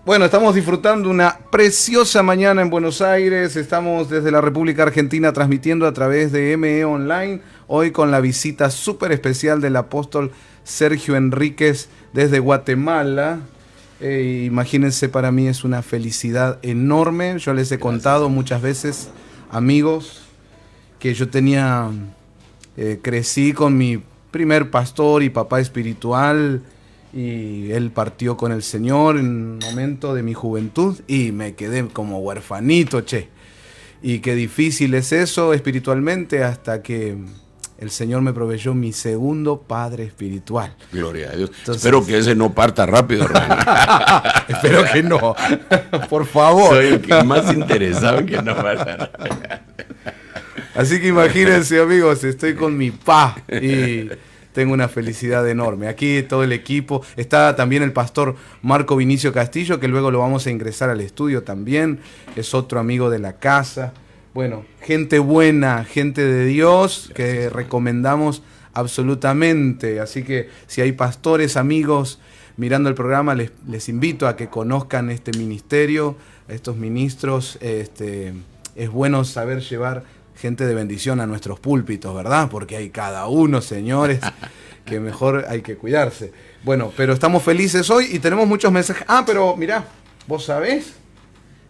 Bueno, estamos disfrutando una preciosa mañana en Buenos Aires. Estamos desde la República Argentina transmitiendo a través de ME Online. Hoy con la visita súper especial del apóstol Sergio Enríquez desde Guatemala. Imagínense, para mí es una felicidad enorme. Yo les he contado muchas veces, amigos, que yo crecí con mi primer pastor y papá espiritual, y él partió con el Señor en un momento de mi juventud y me quedé como huerfanito, che. Y qué difícil es eso espiritualmente, hasta que el Señor me proveyó mi segundo padre espiritual. Gloria a Dios. Entonces, espero que ese no parta rápido, hermano. Espero que no. Por favor. Soy el que más interesado en que no parta rápido. Así que imagínense, amigos, estoy con mi pa y tengo una felicidad enorme. Aquí todo el equipo. Está también el pastor Marco Vinicio Castillo, que luego lo vamos a ingresar al estudio también. Es otro amigo de la casa. Bueno, gente buena, gente de Dios, que recomendamos absolutamente. Así que si hay pastores, amigos, mirando el programa, les invito a que conozcan este ministerio, estos ministros. Es bueno saber llevar gente de bendición a nuestros púlpitos, ¿verdad? Porque hay cada uno, señores, que mejor hay que cuidarse. Bueno, pero estamos felices hoy y tenemos muchos mensajes. Pero mirá, ¿vos sabés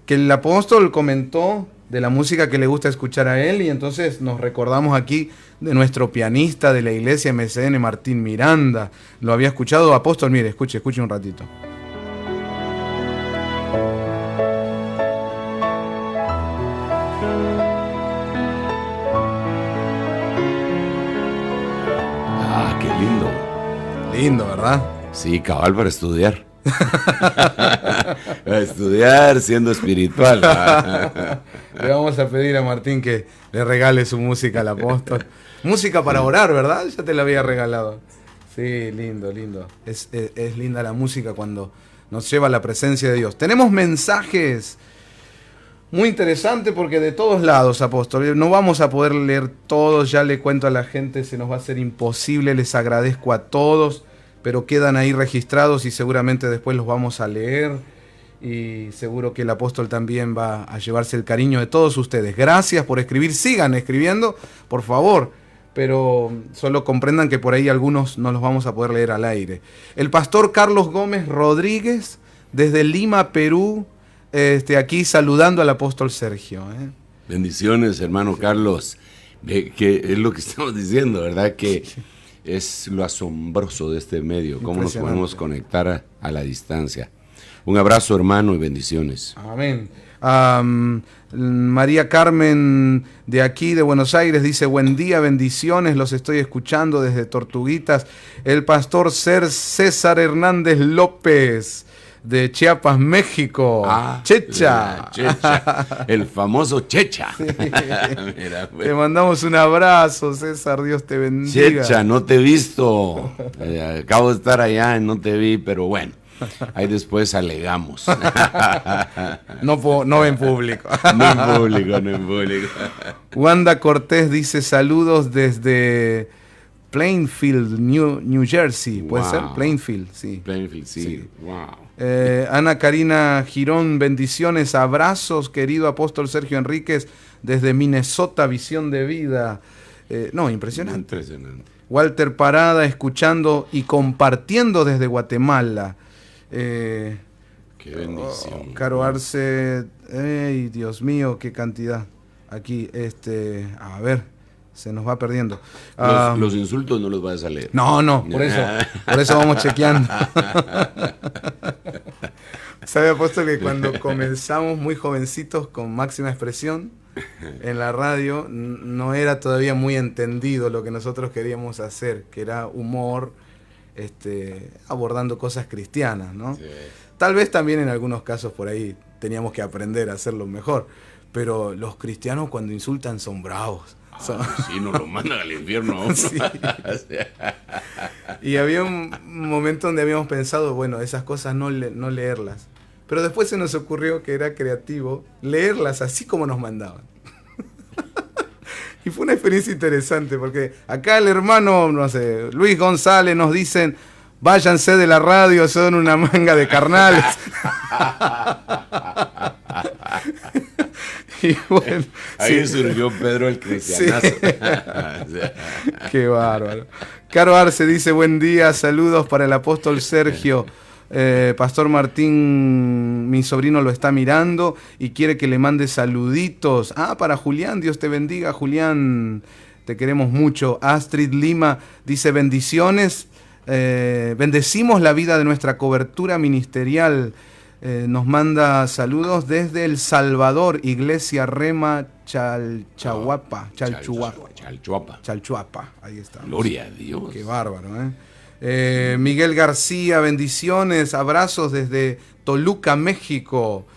que el apóstol comentó de la música que le gusta escuchar a él? Y entonces nos recordamos aquí de nuestro pianista de la iglesia MCN, Martín Miranda. ¿Lo había escuchado, apóstol? Mire, escuche un ratito. Lindo, ¿verdad? Sí, cabal para estudiar. Para estudiar siendo espiritual. Le vamos a pedir a Martín que le regale su música al apóstol. Música para orar, ¿verdad? Ya te la había regalado. Sí, lindo. Es linda la música cuando nos lleva a la presencia de Dios. Tenemos mensajes. Muy interesante porque de todos lados, apóstol. No vamos a poder leer todos, ya le cuento a la gente, se nos va a hacer imposible. Les agradezco a todos, pero quedan ahí registrados y seguramente después los vamos a leer. Y seguro que el apóstol también va a llevarse el cariño de todos ustedes. Gracias por escribir, sigan escribiendo, por favor. Pero solo comprendan que por ahí algunos no los vamos a poder leer al aire. El pastor Carlos Gómez Rodríguez, desde Lima, Perú, aquí saludando al apóstol Sergio. Bendiciones, hermano Carlos. Que es lo que estamos diciendo, ¿verdad? Que es lo asombroso de este medio, cómo nos podemos conectar a la distancia. Un abrazo, hermano, y bendiciones. Amén. María Carmen de aquí, de Buenos Aires, dice: buen día, bendiciones, los estoy escuchando desde Tortuguitas. El pastor César Hernández López, de Chiapas, México. Checha. Checha. El famoso Checha. Sí. Mira, pues. Te mandamos un abrazo, César, Dios te bendiga. Checha, no te he visto. Acabo de estar allá y no te vi, pero bueno. Ahí después alegamos. No en público. No en público. Wanda Cortés dice: saludos desde Plainfield, New Jersey. ¿Puede ser? Plainfield, sí. Plainfield, sí. Wow. Ana Karina Girón, bendiciones, abrazos, querido apóstol Sergio Enríquez, desde Minnesota, Visión de Vida. Impresionante. Impresionante. Walter Parada, escuchando y compartiendo desde Guatemala. Qué bendición. Caro Arce, ¡ay, Dios mío, qué cantidad! Aquí, a ver, se nos va perdiendo. Los insultos no los vas a leer. No, por eso vamos chequeando. ¿Sabe, apóstol, que cuando comenzamos muy jovencitos con Máxima Expresión en la radio, no era todavía muy entendido lo que nosotros queríamos hacer, que era humor, abordando cosas cristianas, ¿no? Sí. Tal vez también en algunos casos por ahí teníamos que aprender a hacerlo mejor, pero los cristianos cuando insultan son bravos. Sí, nos lo mandan al infierno. Sí. Y había un momento donde habíamos pensado, bueno, esas cosas no leerlas, pero después se nos ocurrió que era creativo leerlas así como nos mandaban. Y fue una experiencia interesante, porque acá el hermano, Luis González nos dicen: váyanse de la radio, son una manga de carnales. Y bueno, ahí surgió Pedro el cristianazo. Sí. Qué bárbaro. Caro Arce dice: buen día, saludos para el apóstol Sergio. Pastor Martín, mi sobrino lo está mirando y quiere que le mande saluditos. Para Julián, Dios te bendiga, Julián, te queremos mucho. Astrid Lima dice: bendiciones, bendecimos la vida de nuestra cobertura ministerial. Nos manda saludos desde El Salvador, Iglesia Rema Chalchuapa, ahí está. Gloria a Dios. Qué bárbaro, Miguel García, bendiciones, abrazos desde Toluca, México.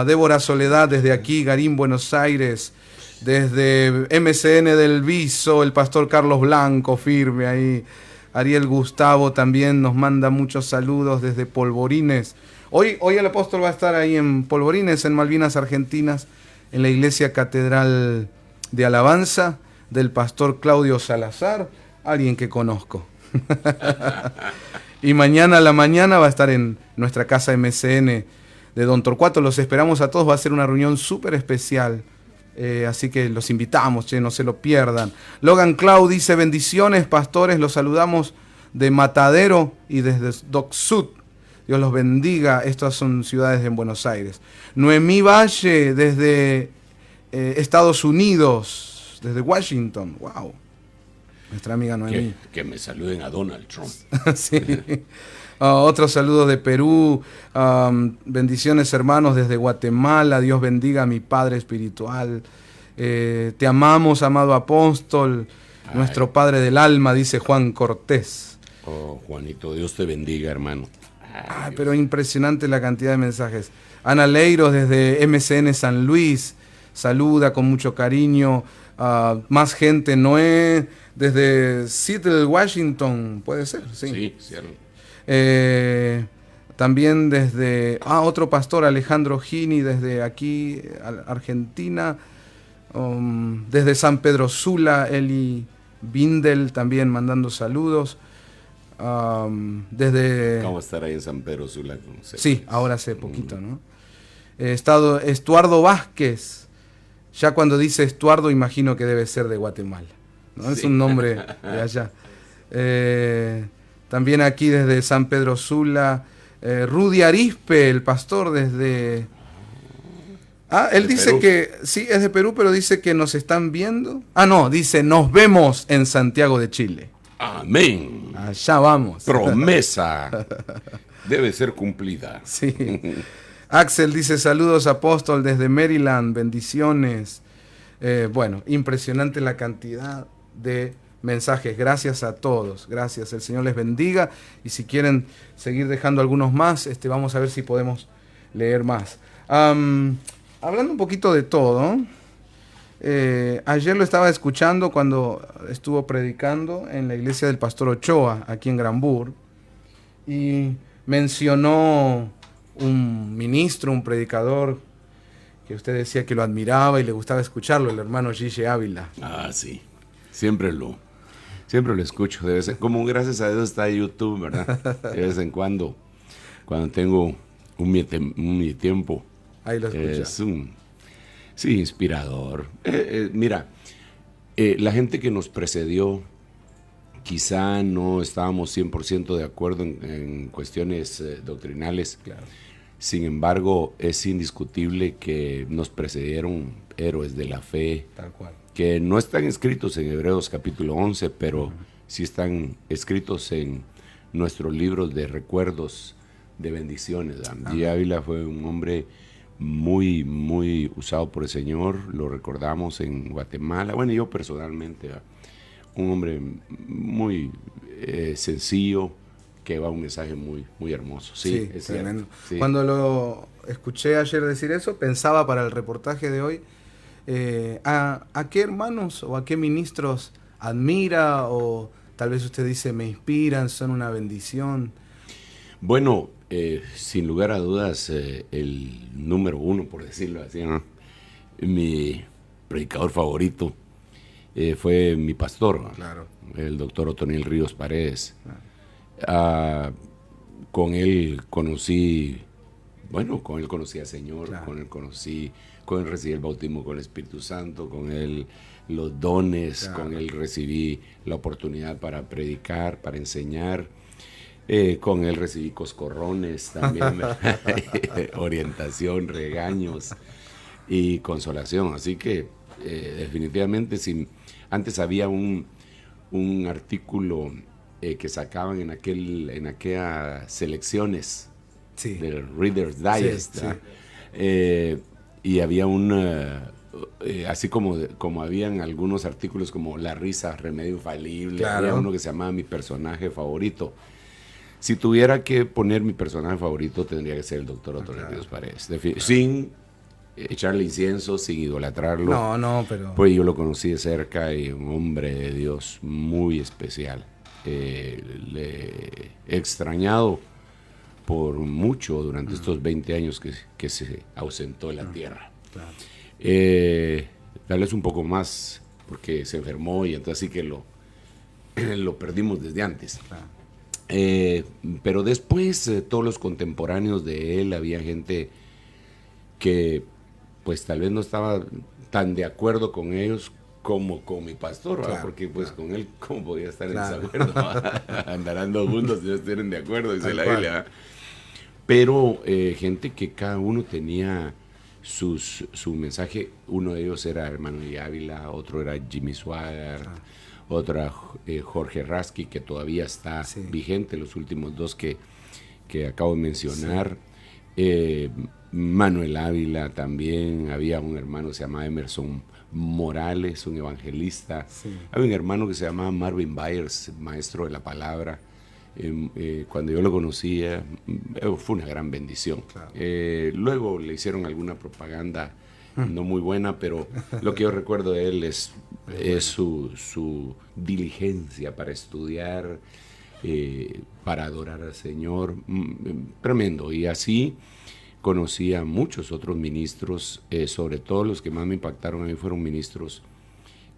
Débora Soledad desde aquí, Garín, Buenos Aires. Desde MCN del Viso, el pastor Carlos Blanco, firme ahí. Ariel Gustavo también nos manda muchos saludos desde Polvorines. Hoy el apóstol va a estar ahí en Polvorines, en Malvinas Argentinas, en la Iglesia Catedral de Alabanza del pastor Claudio Salazar, alguien que conozco. Y mañana a la mañana va a estar en nuestra casa MCN de Don Torcuato. Los esperamos a todos, va a ser una reunión súper especial. Así que los invitamos, no se lo pierdan. Logan Clau dice: bendiciones, pastores, los saludamos de Matadero y desde Dock Sud. Dios los bendiga. Estas son ciudades en Buenos Aires. Noemí Valle desde Estados Unidos, desde Washington. Wow. Nuestra amiga Noemí. Que me saluden a Donald Trump. Sí. Otro saludo de Perú. Bendiciones, hermanos, desde Guatemala. Dios bendiga a mi Padre espiritual. Te amamos, amado apóstol. Nuestro Padre del alma, dice Juan Cortés. Juanito, Dios te bendiga, hermano. Pero impresionante la cantidad de mensajes. Ana Leiros desde MCN San Luis. Saluda con mucho cariño. Más gente. Noé desde Seattle, Washington. ¿Puede ser? Sí, cierto. También desde otro pastor, Alejandro Gini, desde aquí, Argentina. Desde San Pedro Sula, Eli Bindel también mandando saludos. Desde... ¿Cómo estar ahí en San Pedro Sula? Sí, ahora hace poquito, ¿no? Estuardo Vázquez. Ya cuando dice Estuardo, imagino que debe ser de Guatemala, ¿no? Sí. Es un nombre de allá. También aquí desde San Pedro Sula, Rudy Arispe, el pastor desde... él dice Perú. Que sí, es de Perú, pero dice que nos están viendo. No, dice, nos vemos en Santiago de Chile. Amén. Allá vamos. Promesa. Debe ser cumplida. Sí. Axel dice, saludos apóstol desde Maryland, bendiciones. Bueno, impresionante la cantidad de mensajes. Gracias a todos, gracias. El Señor les bendiga. Y si quieren seguir dejando algunos más, vamos a ver si podemos leer más. Hablando un poquito de todo, ayer lo estaba escuchando cuando estuvo predicando en la iglesia del pastor Ochoa, aquí en Granbur, y mencionó un ministro, un predicador, que usted decía que lo admiraba y le gustaba escucharlo, el hermano Gigi Ávila. Sí, siempre lo escucho, como gracias a Dios está YouTube, ¿verdad? De vez en cuando tengo un tiempo. Ahí lo escucha. Es sí, inspirador. Mira, la gente que nos precedió, quizá no estábamos 100% de acuerdo en cuestiones doctrinales. Claro. Sin embargo, es indiscutible que nos precedieron héroes de la fe. Tal cual. Que no están escritos en Hebreos capítulo 11, pero sí están escritos en nuestros libros de recuerdos, de bendiciones. Gigi Ávila fue un hombre muy, muy usado por el Señor, lo recordamos en Guatemala, bueno, yo personalmente, un hombre muy sencillo, que va un mensaje muy, muy hermoso. Sí, es tremendo. Sí. Cuando lo escuché ayer decir eso, pensaba para el reportaje de hoy, ¿a qué hermanos o a qué ministros admira, o tal vez usted dice, me inspiran, son una bendición? Bueno, sin lugar a dudas, el número uno, por decirlo así, ¿no? Mi predicador favorito fue mi pastor, claro. El doctor Otoniel Ríos Paredes. Claro. Con él conocí al Señor, claro. con él recibí el bautismo con el Espíritu Santo, con él los dones, claro. Con él recibí la oportunidad para predicar, para enseñar. Con él recibí coscorrones también, orientación, regaños y consolación. Así que definitivamente, antes había un artículo que sacaban en aquellas selecciones, sí, del Reader's Digest, sí, sí. Y había así como habían algunos artículos como La risa, remedio infalible, claro. Había uno que se llamaba Mi personaje favorito. Si tuviera que poner mi personaje favorito, tendría que ser el doctor Otoniel Ríos Paredes. Claro. Sin echarle incienso, sin idolatrarlo. No, pero... Pues yo lo conocí de cerca y un hombre de Dios muy especial. Le he extrañado por mucho durante estos 20 años que se ausentó de la tierra. Claro. Tal vez un poco más porque se enfermó y entonces sí que lo perdimos desde antes. Claro. Pero después todos los contemporáneos de él, había gente que pues tal vez no estaba tan de acuerdo con ellos como con mi pastor, claro, porque pues claro. Con él cómo podía estar claro. En desacuerdo. Andarán dos mundos si no estuvieran de acuerdo, dice la Biblia. Pero gente que cada uno tenía su mensaje. Uno de ellos era hermano de Ávila, otro era Jimmy Swaggart, otro era Jorge Rasky, que todavía está vigente, los últimos dos que acabo de mencionar. Sí. Manuel Ávila también, había un hermano que se llamaba Emerson Morales, un evangelista. Sí. Había un hermano que se llamaba Marvin Byers, maestro de la palabra. Cuando yo lo conocía, fue una gran bendición. Claro. Luego le hicieron alguna propaganda no muy buena, pero lo que yo recuerdo de él es su diligencia para estudiar, para adorar al Señor, tremendo. Y así conocí a muchos otros ministros, sobre todo los que más me impactaron a mí fueron ministros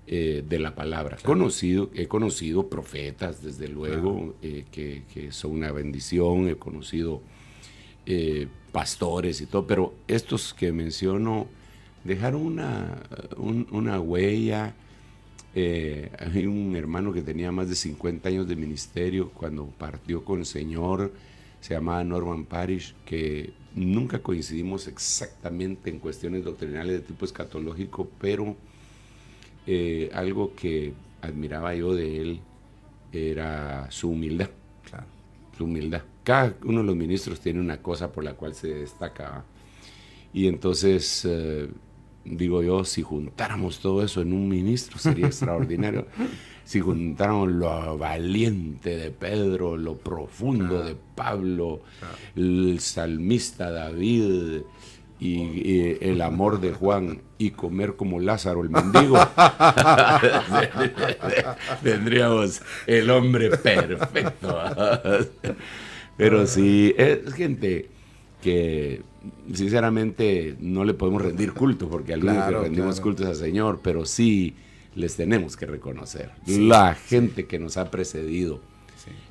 de la palabra. Claro. He conocido profetas, desde luego, claro, que son una bendición, he conocido pastores y todo, pero estos que menciono dejaron una huella. Hay un hermano que tenía más de 50 años de ministerio cuando partió con el Señor, se llamaba Norman Parish, que nunca coincidimos exactamente en cuestiones doctrinales de tipo escatológico, pero algo que admiraba yo de él era su humildad. Claro. Su humildad. Cada uno de los ministros tiene una cosa por la cual se destaca. Y entonces, digo yo, si juntáramos todo eso en un ministro sería extraordinario. Si juntáramos lo valiente de Pedro, lo profundo de Pablo, el salmista David y el amor de Juan, y comer como Lázaro el mendigo, tendríamos el hombre perfecto. Pero sí, es gente que sinceramente no le podemos rendir culto, porque algunos que rendimos cultos al Señor, pero sí les tenemos que reconocer. La gente que nos ha precedido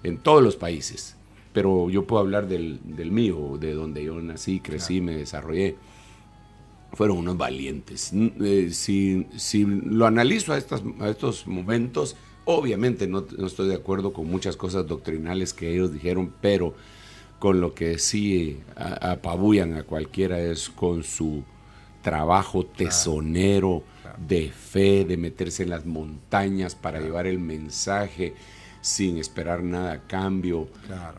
en todos los países. Pero yo puedo hablar del mío, de donde yo nací, crecí, me desarrollé. Fueron unos valientes. Si lo analizo a estos momentos, obviamente no estoy de acuerdo con muchas cosas doctrinales que ellos dijeron, pero con lo que sí apabullan a cualquiera es con su trabajo tesonero, de fe, de meterse en las montañas para llevar el mensaje sin esperar nada a cambio.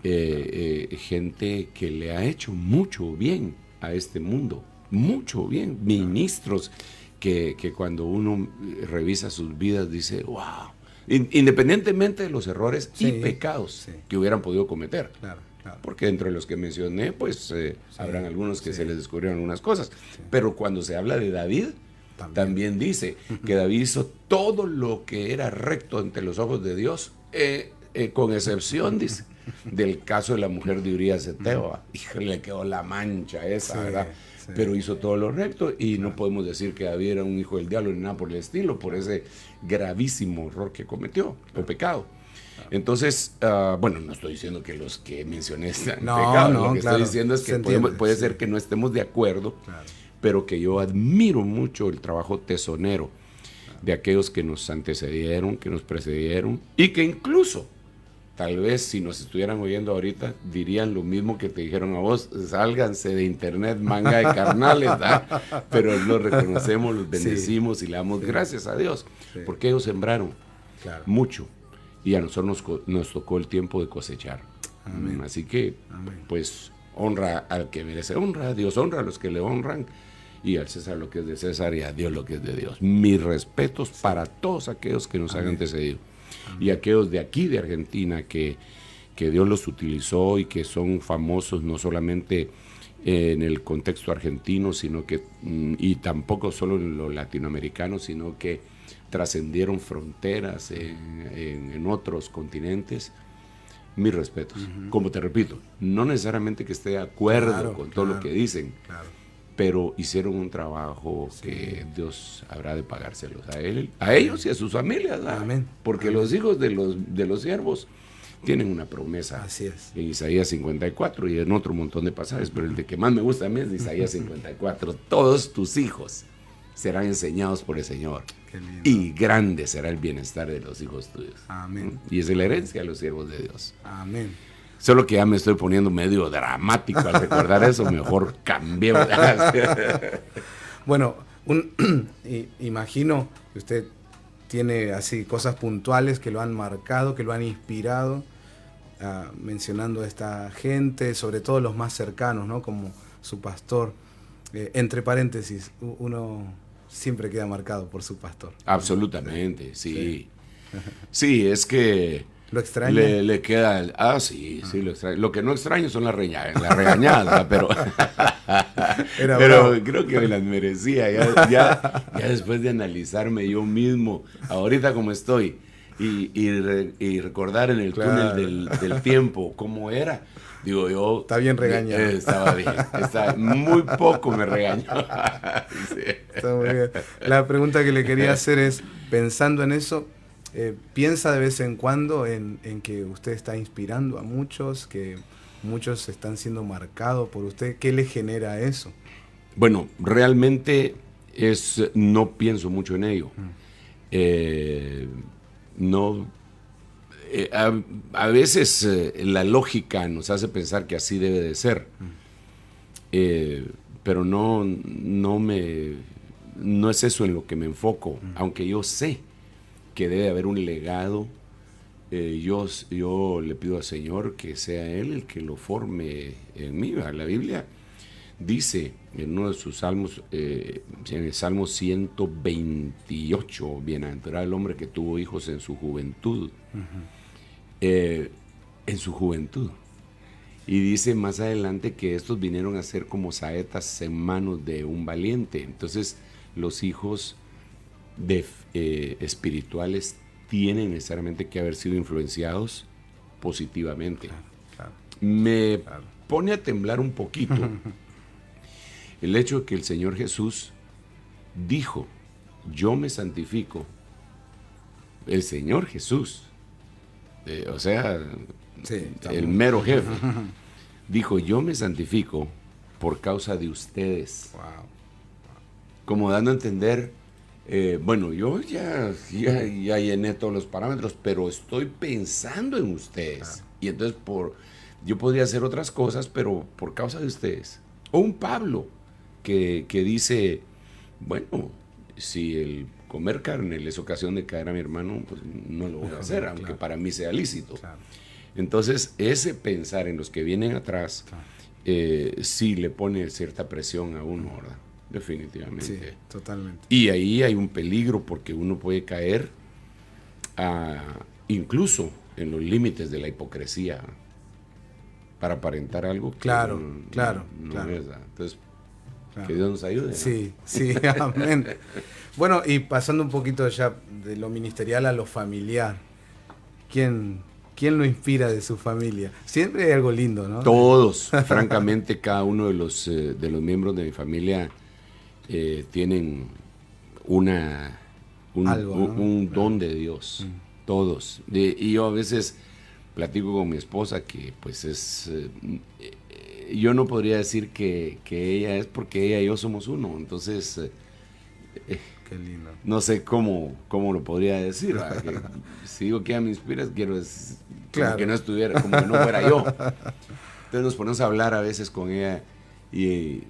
Gente que le ha hecho mucho bien a este mundo, mucho bien. Ministros que cuando uno revisa sus vidas dice, wow, independientemente de los errores y pecados que hubieran podido cometer. Porque entre los que mencioné, pues habrán algunos que se les descubrieron algunas cosas. Pero cuando se habla de David, también dice que David hizo todo lo que era recto ante los ojos de Dios, con excepción, dice, del caso de la mujer de Urías Eteo. Híjole, le quedó la mancha esa, ¿verdad? Pero hizo todo lo recto, y no podemos decir que David era un hijo del diablo ni nada por el estilo, por ese gravísimo error que cometió, o pecado. Entonces, bueno, no estoy diciendo que los que mencioné están pecados, lo que estoy diciendo es que puede ser que no estemos de acuerdo, pero que yo admiro mucho el trabajo tesonero de aquellos que nos antecedieron, que nos precedieron, y que incluso, tal vez si nos estuvieran oyendo ahorita, dirían lo mismo que te dijeron a vos: sálganse de internet, manga de carnales, ¿verdad? Pero los reconocemos, los bendecimos y le damos gracias a Dios, porque ellos sembraron mucho, y a nosotros nos tocó el tiempo de cosechar. Amén. Así que, pues, honra al que merece honra, a Dios honra a los que le honran, y al César lo que es de César, y a Dios lo que es de Dios. Mis respetos para todos aquellos que nos han antecedido. Y aquellos de aquí, de Argentina, que Dios los utilizó y que son famosos no solamente en el contexto argentino, sino que, y tampoco solo en lo latinoamericano, sino que trascendieron fronteras en otros continentes. Mis respetos. Como te repito, no necesariamente que esté de acuerdo con todo lo que dicen, pero hicieron un trabajo que Dios habrá de pagárselos a ellos y a sus familias. Amén. Porque los hijos de los siervos tienen una promesa. Así es. En Isaías 54 y en otro montón de pasajes, pero el de que más me gusta a mí es de Isaías 54. Todos tus hijos serán enseñados por el Señor, y grande será el bienestar de los hijos tuyos. Amén. Y es la herencia de los siervos de Dios. Amén. Solo que ya me estoy poniendo medio dramático al recordar eso, mejor cambié. Bueno, imagino que usted tiene así cosas puntuales que lo han marcado, que lo han inspirado, mencionando a esta gente, sobre todo los más cercanos, ¿no? Como su pastor. Entre paréntesis, uno siempre queda marcado por su pastor. Absolutamente, sí. Sí, es que ¿lo extraña? Le queda sí, lo extraño. Lo que no extraño son las regañadas, pero creo que me las merecía. Ya después de analizarme yo mismo, ahorita como estoy, y recordar en el Claro. túnel del tiempo cómo era. Digo, yo... Está bien regañado. Estaba bien. Muy poco me regañó. Sí. Está muy bien. La pregunta que le quería hacer es, pensando en eso, ¿piensa de vez en cuando en que usted está inspirando a muchos, que muchos están siendo marcados por usted? ¿Qué le genera eso? Bueno, realmente no pienso mucho en ello. No... a veces la lógica nos hace pensar que así debe de ser, pero no es eso en lo que me enfoco, aunque yo sé que debe haber un legado. Yo le pido al Señor que sea Él el que lo forme en mí. La Biblia dice en uno de sus salmos, en el Salmo 128, bienaventurado el hombre que tuvo hijos en su juventud. En su juventud. Y dice más adelante que estos vinieron a ser como saetas en manos de un valiente. Entonces los hijos espirituales tienen necesariamente que haber sido influenciados positivamente. Claro. Me pone a temblar un poquito el hecho de que el Señor Jesús dijo, yo me santifico. El Señor Jesús, o sea, Sí, el mero jefe, dijo, yo me santifico por causa de ustedes. Wow. Como dando a entender, bueno, yo ya llené todos los parámetros, pero estoy pensando en ustedes. Y entonces yo podría hacer otras cosas, pero por causa de ustedes. O un Pablo que dice, bueno, si el comer carne es ocasión de caer a mi hermano, pues no lo voy a hacer, aunque para mí sea lícito. Claro. Entonces, ese pensar en los que vienen atrás, sí le pone cierta presión a uno, ¿verdad? Definitivamente. Sí, totalmente. Y ahí hay un peligro porque uno puede caer incluso en los límites de la hipocresía para aparentar algo que Claro, no claro. es, ¿verdad? Entonces, Claro. que Dios nos ayude, ¿no? Sí, sí, amén. Bueno, y pasando un poquito ya de lo ministerial a lo familiar, ¿quién lo inspira de su familia? Siempre hay algo lindo, ¿no? Todos, francamente, cada uno de los miembros de mi familia tienen Algo, ¿no? un don de Dios, todos. Y yo a veces platico con mi esposa que pues es... yo no podría decir que ella es porque ella y yo somos uno, entonces... Qué lindo. no sé cómo lo podría decir, ¿verdad? Que si digo que ella me inspira, quiero decir Claro. que no estuviera, como que no fuera yo. Entonces nos ponemos a hablar a veces con ella y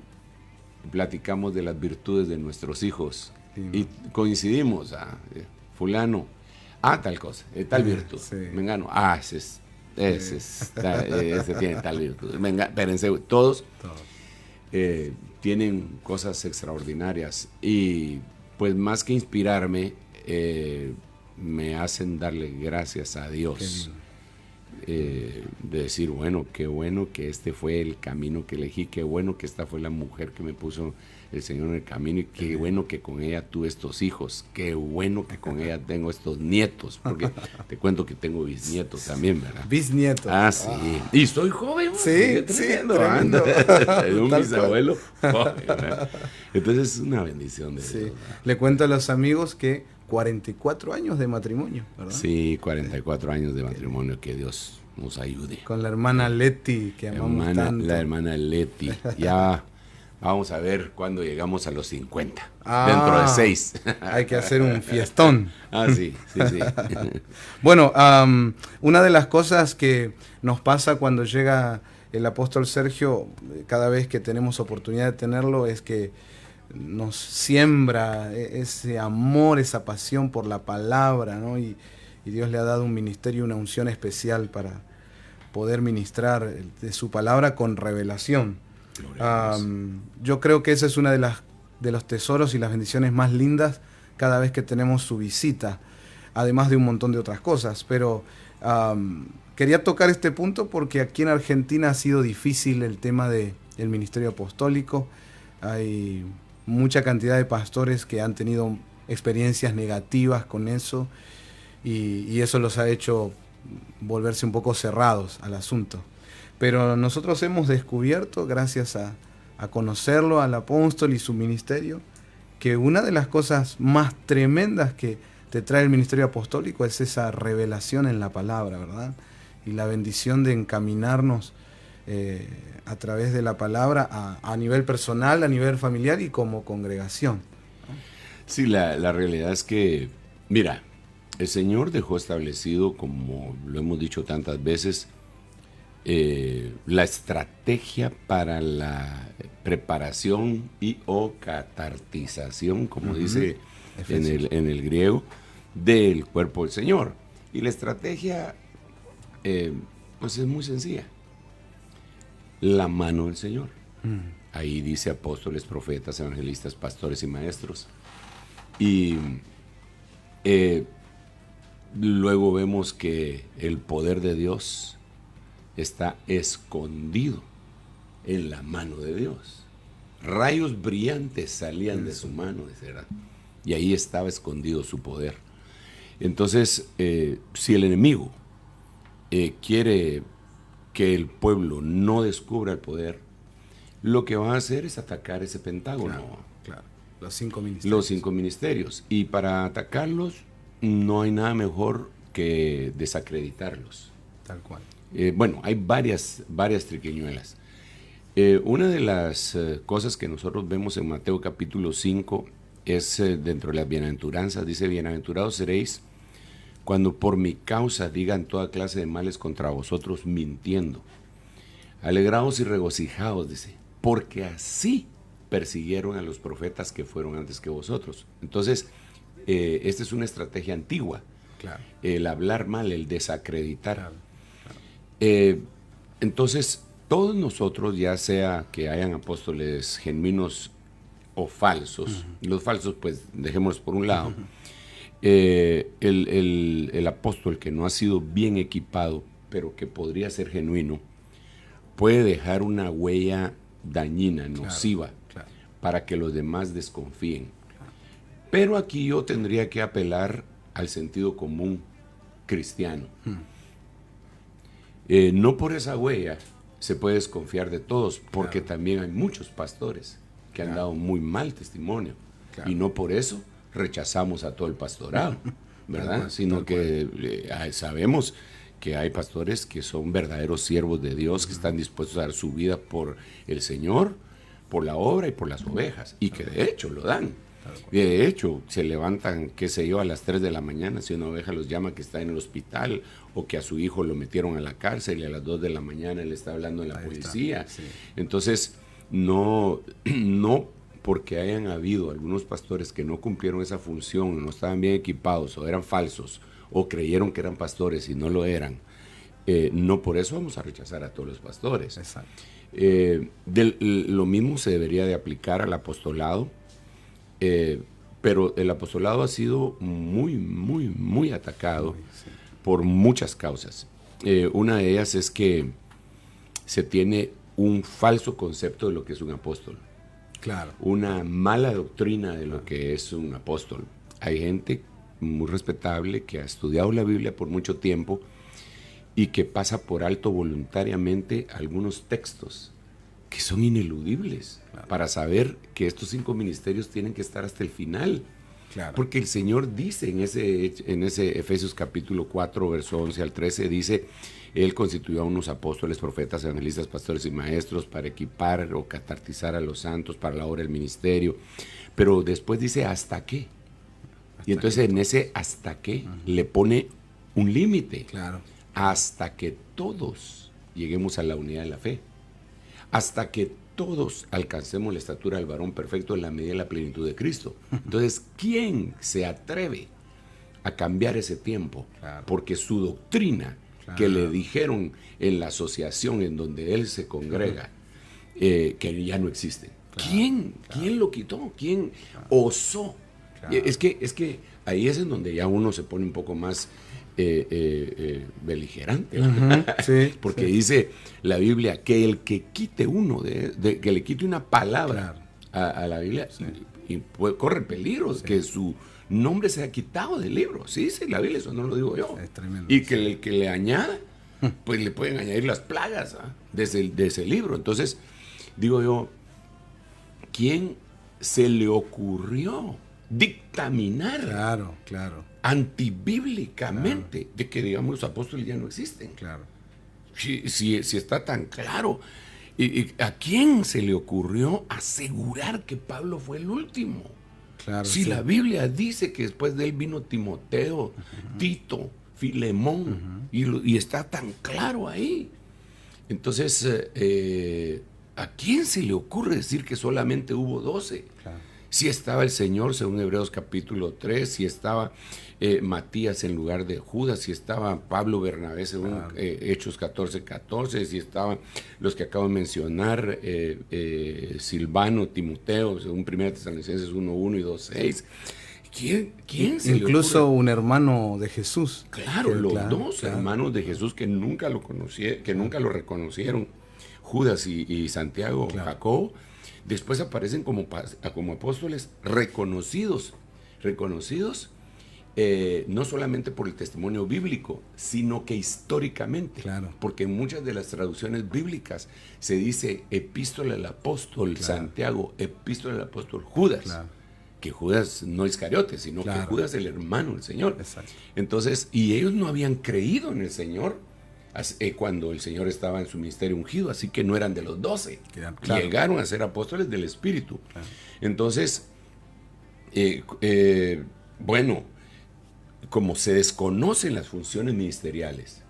platicamos de las virtudes de nuestros hijos. Sí. Y coincidimos, fulano, tal cosa, tal virtud. Sí. Mengano, ese tiene tal virtud. Espérense, todos tienen cosas extraordinarias y pues más que inspirarme, me hacen darle gracias a Dios. De decir, bueno que este fue el camino que elegí, qué bueno que esta fue la mujer que me puso el Señor en el camino y qué bueno que con ella tuve estos hijos, qué bueno que con ella tengo estos nietos, porque te cuento que tengo bisnietos también, ¿verdad? Bisnieto. Sí. Y soy joven. Sí, tremendo. tremendo. Un Tal bisabuelo. ¿Verdad? Entonces es una bendición de Sí. Dios. Le cuento a los amigos que 44 años de matrimonio, ¿verdad? Sí, 44 años de matrimonio, que Dios nos ayude. Con la hermana Leti, que amamos tanto. La hermana Leti. Ya vamos a ver cuándo llegamos a los 50. Ah, dentro de 6. Hay que hacer un fiestón. Sí. Bueno, una de las cosas que nos pasa cuando llega el apóstol Sergio, cada vez que tenemos oportunidad de tenerlo, es que nos siembra ese amor, esa pasión por la palabra, ¿no? Y Dios le ha dado un ministerio, una unción especial para poder ministrar de su palabra con revelación. Yo creo que esa es una de los tesoros y las bendiciones más lindas cada vez que tenemos su visita, además de un montón de otras cosas. Pero quería tocar este punto porque aquí en Argentina ha sido difícil el tema del ministerio apostólico. Hay mucha cantidad de pastores que han tenido experiencias negativas con eso. y eso los ha hecho volverse un poco cerrados al asunto. Pero nosotros hemos descubierto, gracias a conocerlo, al apóstol y su ministerio, que una de las cosas más tremendas que te trae el ministerio apostólico es esa revelación en la palabra, ¿verdad? Y la bendición de encaminarnos a través de la palabra a nivel personal, a nivel familiar y como congregación. Sí, la realidad es que, mira, el Señor dejó establecido, como lo hemos dicho tantas veces, la estrategia para la preparación y o catartización, como dice en el griego, del cuerpo del Señor. Y la estrategia pues es muy sencilla. La mano del Señor. Ahí dice apóstoles, profetas, evangelistas, pastores y maestros. Y luego vemos que el poder de Dios está escondido en la mano de Dios. Rayos brillantes salían de su mano, ¿verdad? Y ahí estaba escondido su poder. Entonces, si el enemigo quiere que el pueblo no descubra el poder, lo que va a hacer es atacar ese pentágono. Claro. Los 5 ministerios. Los 5 ministerios. Y para atacarlos no hay nada mejor que desacreditarlos. Tal cual. Bueno, hay varias triquiñuelas. Una de las cosas que nosotros vemos en Mateo capítulo 5 es dentro de las bienaventuranzas. Dice, bienaventurados seréis cuando por mi causa digan toda clase de males contra vosotros mintiendo. Alegraos y regocijaos, dice, porque así persiguieron a los profetas que fueron antes que vosotros. Entonces, esta es una estrategia antigua. Claro. El hablar mal, el desacreditar. Claro. Entonces, todos nosotros, ya sea que hayan apóstoles genuinos o falsos, los falsos pues dejémoslos por un lado, el apóstol que no ha sido bien equipado, pero que podría ser genuino, puede dejar una huella dañina, nociva, claro. para que los demás desconfíen. Claro. Pero aquí yo tendría que apelar al sentido común cristiano. No por esa huella se puede desconfiar de todos, porque también hay muchos pastores que han dado muy mal testimonio, y no por eso rechazamos a todo el pastorado, ¿verdad? Sino que sabemos que hay pastores que son verdaderos siervos de Dios, que están dispuestos a dar su vida por el Señor, por la obra y por las ovejas, y que de hecho lo dan. De hecho, se levantan, qué sé yo, a las 3 de la mañana, si una oveja los llama que está en el hospital, o que a su hijo lo metieron a la cárcel y a las 2 de la mañana le está hablando en la policía. Sí. Entonces, no porque hayan habido algunos pastores que no cumplieron esa función, no estaban bien equipados, o eran falsos, o creyeron que eran pastores y no lo eran, no por eso vamos a rechazar a todos los pastores. Exacto. Lo mismo se debería de aplicar al apostolado, pero el apostolado ha sido muy atacado por muchas causas. Una de ellas es que se tiene un falso concepto de lo que es un apóstol. Claro. Una mala doctrina de lo que es un apóstol. Hay gente muy respetable que ha estudiado la Biblia por mucho tiempo y que pasa por alto voluntariamente algunos textos que son ineludibles, para saber que estos 5 ministerios tienen que estar hasta el final. Claro. Porque el Señor dice en ese Efesios capítulo 4, verso 11 al 13, dice, Él constituyó a unos apóstoles, profetas, evangelistas, pastores y maestros para equipar o catartizar a los santos para la obra del ministerio. Pero después dice, ¿hasta qué? Y entonces en ese hasta qué le pone un límite. Claro. Hasta que todos lleguemos a la unidad de la fe. Hasta que todos alcancemos la estatura del varón perfecto en la medida de la plenitud de Cristo. Entonces, ¿quién se atreve a cambiar ese tiempo? Claro. Porque su doctrina, que le dijeron en la asociación en donde él se congrega, que ya no existe. Claro. ¿Quién lo quitó? ¿Quién osó? Claro. Es que ahí es en donde ya uno se pone un poco más beligerante, sí, porque dice la Biblia que el que quite que le quite una palabra a la Biblia, y corre peligros, que su nombre se ha quitado del libro. Sí, dice la Biblia, eso no lo digo yo. Es tremendo. Y que el que le añada, pues le pueden añadir las plagas de ese libro. Entonces, digo yo, ¿quién se le ocurrió dictaminar Claro. antibíblicamente de que, digamos, los apóstoles ya no existen? Claro. Si está tan claro. ¿Y a quién se le ocurrió asegurar que Pablo fue el último? Claro, Si sí. la Biblia dice que después de él vino Timoteo, Tito, Filemón, y está tan claro ahí. Entonces, ¿a quién se le ocurre decir que solamente hubo 12? Claro. Si estaba el Señor, según Hebreos capítulo 3, si estaba Matías en lugar de Judas, si estaba Pablo Bernabé, según Hechos 14, si estaban los que acabo de mencionar, Silvano, Timoteo, según 1 Tesalonicenses 1:1 y 2:6. ¿Quién se Incluso le ocurre? un hermano de Jesús. Claro, los dos hermanos de Jesús que nunca lo conocieron, que nunca lo reconocieron, Judas y Santiago, Jacobo, después aparecen como apóstoles reconocidos, no solamente por el testimonio bíblico, sino que históricamente, porque en muchas de las traducciones bíblicas se dice epístola del apóstol Santiago, epístola del apóstol Judas. Que Judas no Iscariote, sino que Judas el hermano del Señor. Exacto. Entonces, y ellos no habían creído en el Señor cuando el Señor estaba en su ministerio ungido, así que no eran de los 12. Llegaron a ser apóstoles del Espíritu. Entonces, bueno, como se desconocen las funciones ministeriales.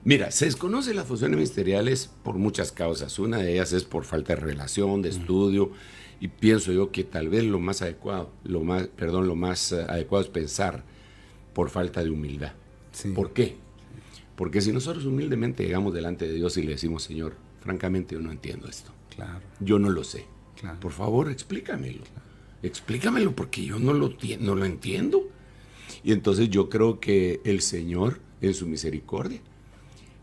Mira, se desconocen las funciones ministeriales por muchas causas. Una de ellas es por falta de revelación, de estudio. Y pienso yo que tal vez lo más adecuado es pensar por falta de humildad. Sí. ¿Por qué? Porque si nosotros humildemente llegamos delante de Dios y le decimos, Señor, francamente yo no entiendo esto. Yo no lo sé. Por favor, explícamelo. Explícamelo porque yo no lo entiendo. Y entonces yo creo que el Señor, en su misericordia,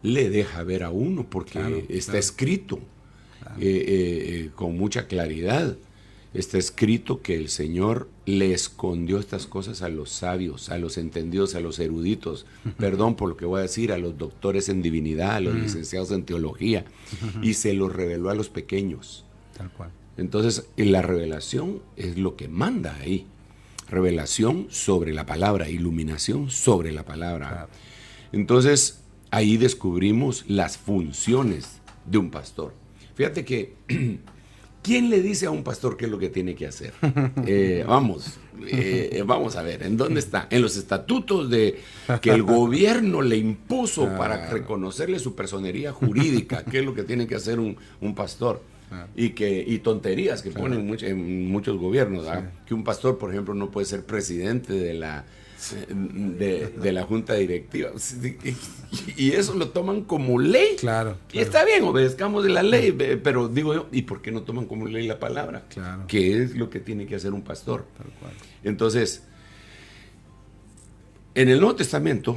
le deja ver a uno porque está escrito. Con mucha claridad está escrito que el Señor le escondió estas cosas a los sabios, a los entendidos, a los eruditos, perdón por lo que voy a decir, a los doctores en divinidad, a los licenciados en teología, y se los reveló a los pequeños. Tal cual. Entonces, la revelación es lo que manda ahí. Revelación sobre la palabra, iluminación sobre la palabra. Entonces, ahí descubrimos las funciones de un pastor. Fíjate que, ¿quién le dice a un pastor qué es lo que tiene que hacer? Vamos a ver, ¿en dónde está? En los estatutos que el gobierno le impuso para reconocerle su personería jurídica, qué es lo que tiene que hacer un pastor. Y tonterías que ponen en muchos gobiernos, que un pastor, por ejemplo, no puede ser presidente de la junta directiva, y eso lo toman como ley. Y está bien, obedezcamos de la ley, pero digo yo, ¿y por qué no toman como ley la palabra? ¿Qué es lo que tiene que hacer un pastor? Tal cual. Entonces, en el Nuevo Testamento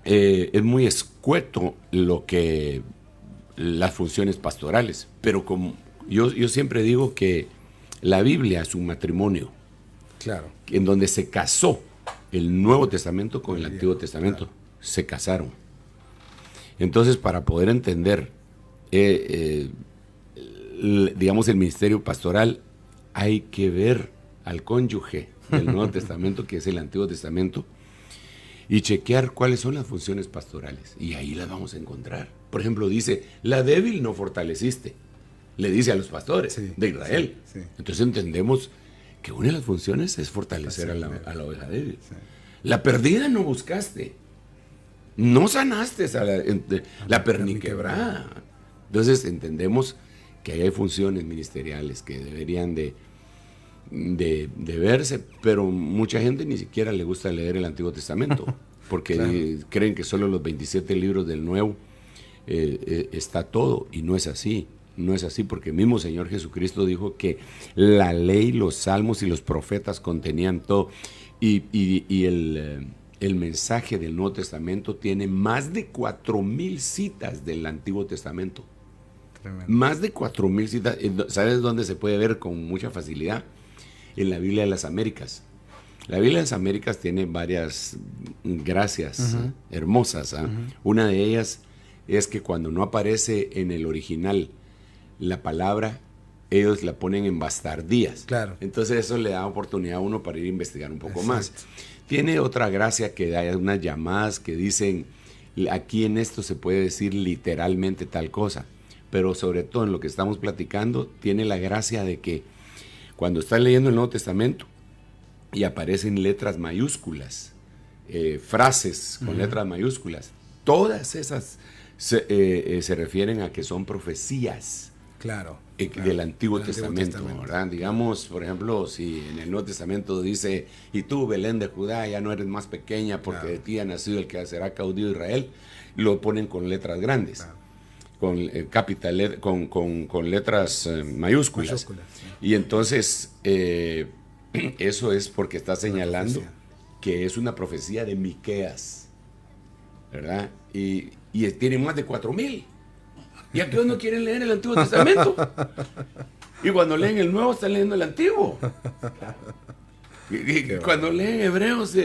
es muy escueto las funciones pastorales, pero como yo siempre digo que la Biblia es un matrimonio, en donde se casó el Nuevo Testamento con el Antiguo Testamento, se casaron. Entonces, para poder entender, digamos, el ministerio pastoral, hay que ver al cónyuge del Nuevo Testamento, que es el Antiguo Testamento, y chequear cuáles son las funciones pastorales. Y ahí las vamos a encontrar. Por ejemplo, dice, la débil no fortaleciste. Le dice a los pastores de Israel. Entonces entendemos que una de las funciones es fortalecer a la oveja débil. La perdida no buscaste. No sanaste a la perniquebrada. Entonces entendemos que ahí hay funciones ministeriales que deberían de verse, pero mucha gente ni siquiera le gusta leer el Antiguo Testamento, porque creen que solo los 27 libros del Nuevo está todo, y no es así. No es así, porque el mismo Señor Jesucristo dijo que la ley, los salmos y los profetas contenían todo, y el mensaje del Nuevo Testamento tiene más de 4,000 citas del Antiguo Testamento. Tremendo. Más de 4,000 citas. ¿Sabes dónde se puede ver con mucha facilidad? en la Biblia de las Américas. La Biblia de las Américas tiene varias gracias hermosas. Una de ellas es que cuando no aparece en el original la palabra, ellos la ponen en bastardías. Claro. Entonces eso le da oportunidad a uno para ir a investigar un poco más. Tiene otra gracia que hay unas llamadas que dicen, aquí en esto se puede decir literalmente tal cosa, pero sobre todo en lo que estamos platicando, tiene la gracia de que cuando estás leyendo el Nuevo Testamento y aparecen letras mayúsculas, frases con letras mayúsculas, todas esas se refieren a que son profecías. Claro. Del Antiguo Testamento, ¿verdad? Digamos, por ejemplo, si en el Nuevo Testamento dice, y tú, Belén de Judá, ya no eres más pequeña porque de ti ha nacido el que será caudillo de Israel, lo ponen con letras grandes, con letras mayúsculas. Y entonces, eso es porque está señalando que es una profecía de Miqueas, ¿verdad? Y tiene más de 4,000. ¿Y a qué uno quiere leer el Antiguo Testamento? Y cuando leen el Nuevo, están leyendo el Antiguo. Y cuando leen Hebreos,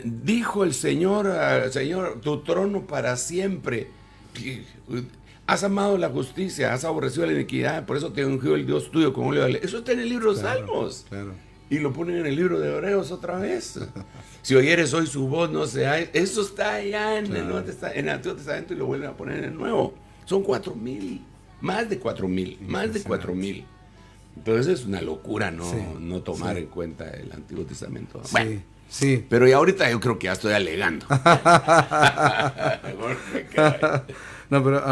dijo el Señor, Señor, tu trono para siempre. Has amado la justicia, has aborrecido la iniquidad, por eso te ungió el Dios tuyo con óleo de alegría. Eso está en el libro de Salmos. Claro. Y lo ponen en el libro de Hebreos otra vez. Si oyeres hoy su voz, no seáis. Eso está allá en el Antiguo Testamento y lo vuelven a poner en el Nuevo. Son 4,000, más de 4,000. Entonces es una locura no tomar en cuenta el Antiguo Testamento. Sí, bueno, sí. Pero ya ahorita yo creo que ya estoy alegando. No, pero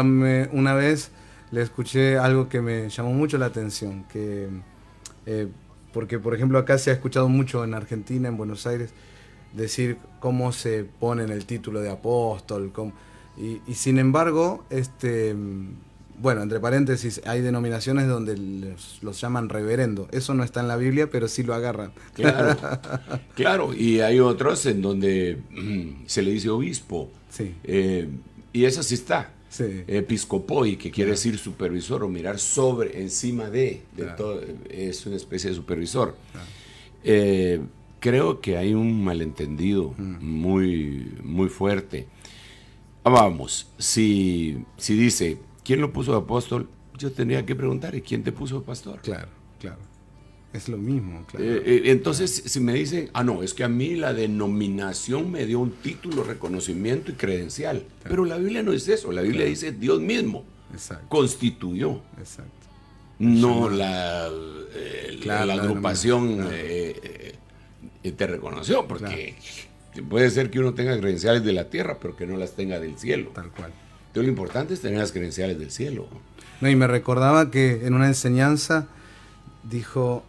una vez le escuché algo que me llamó mucho la atención, que porque por ejemplo acá se ha escuchado mucho en Argentina, en Buenos Aires, decir cómo se pone en el título de apóstol, y sin embargo, bueno, entre paréntesis, hay denominaciones donde los llaman reverendo. Eso no está en la Biblia, pero sí lo agarran. Claro, claro. Y hay otros en donde se le dice obispo. Sí. Y esa sí está. Sí. Episcopoi, que quiere decir supervisor o mirar encima de todo. Es una especie de supervisor. Creo que hay un malentendido muy, muy fuerte. Vamos, si dice, ¿quién lo puso de apóstol? Yo tendría que preguntar, ¿y quién te puso de pastor? Claro. Es lo mismo, claro. Entonces, si me dicen, no, es que a mí la denominación me dio un título, reconocimiento y credencial. Claro. Pero la Biblia no dice eso, la Biblia dice Dios mismo constituyó. Exacto. No la agrupación te reconoció, porque puede ser que uno tenga credenciales de la tierra, pero que no las tenga del cielo. Tal cual. Entonces lo importante es tener las credenciales del cielo. No, y me recordaba que en una enseñanza dijo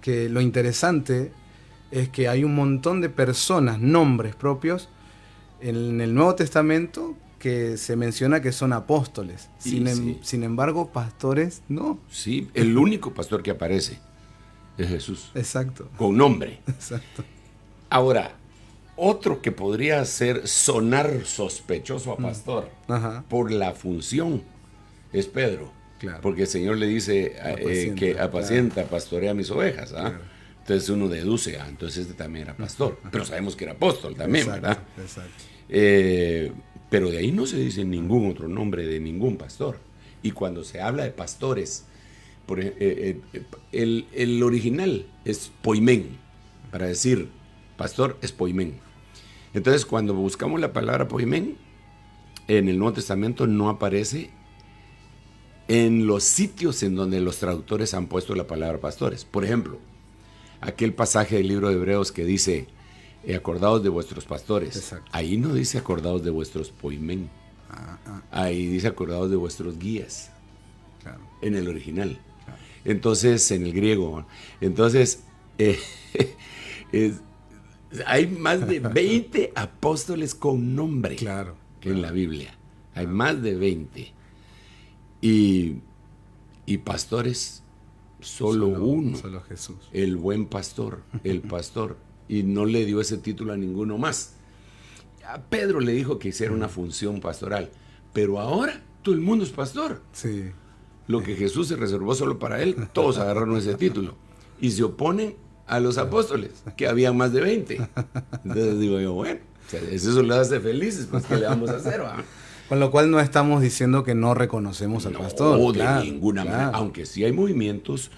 que lo interesante es que hay un montón de personas, nombres propios, en el Nuevo Testamento que se menciona que son apóstoles. Sin embargo, pastores no. Sí, el único pastor que aparece es Jesús. Exacto. Con nombre. Exacto. Ahora, otro que podría sonar sospechoso a pastor por la función es Pedro. Claro. Porque el Señor le dice que apacienta, pastorea mis ovejas. Claro. Entonces uno deduce, entonces este también era pastor. Pero sabemos que era apóstol también, ¿verdad? Exacto. Pero de ahí no se dice ningún otro nombre de ningún pastor. Y cuando se habla de pastores, el original es poimén. Para decir pastor es poimén. Entonces cuando buscamos la palabra poimén, en el Nuevo Testamento no aparece en los sitios en donde los traductores han puesto la palabra pastores. Por ejemplo, aquel pasaje del libro de Hebreos que dice, acordaos de vuestros pastores. Exacto. Ahí no dice acordaos de vuestros poimén. Ahí dice acordados de vuestros guías. Claro. En el original. Claro. Entonces, en el griego. Entonces, hay más de 20 apóstoles con nombre en la Biblia. Hay más de 20. Y pastores, solo uno. Solo Jesús. El buen pastor, el pastor. Y no le dio ese título a ninguno más. A Pedro le dijo que hiciera una función pastoral. Pero ahora todo el mundo es pastor. Sí. Lo que Jesús se reservó solo para él, todos agarraron ese título. y se oponen a los apóstoles, que había más de 20. Entonces digo yo, bueno, o sea, eso lo hace felices, pues ¿qué le vamos a hacer? ¿Va? Con lo cual no estamos diciendo que no reconocemos al pastor. No, de ninguna manera, aunque sí hay movimientos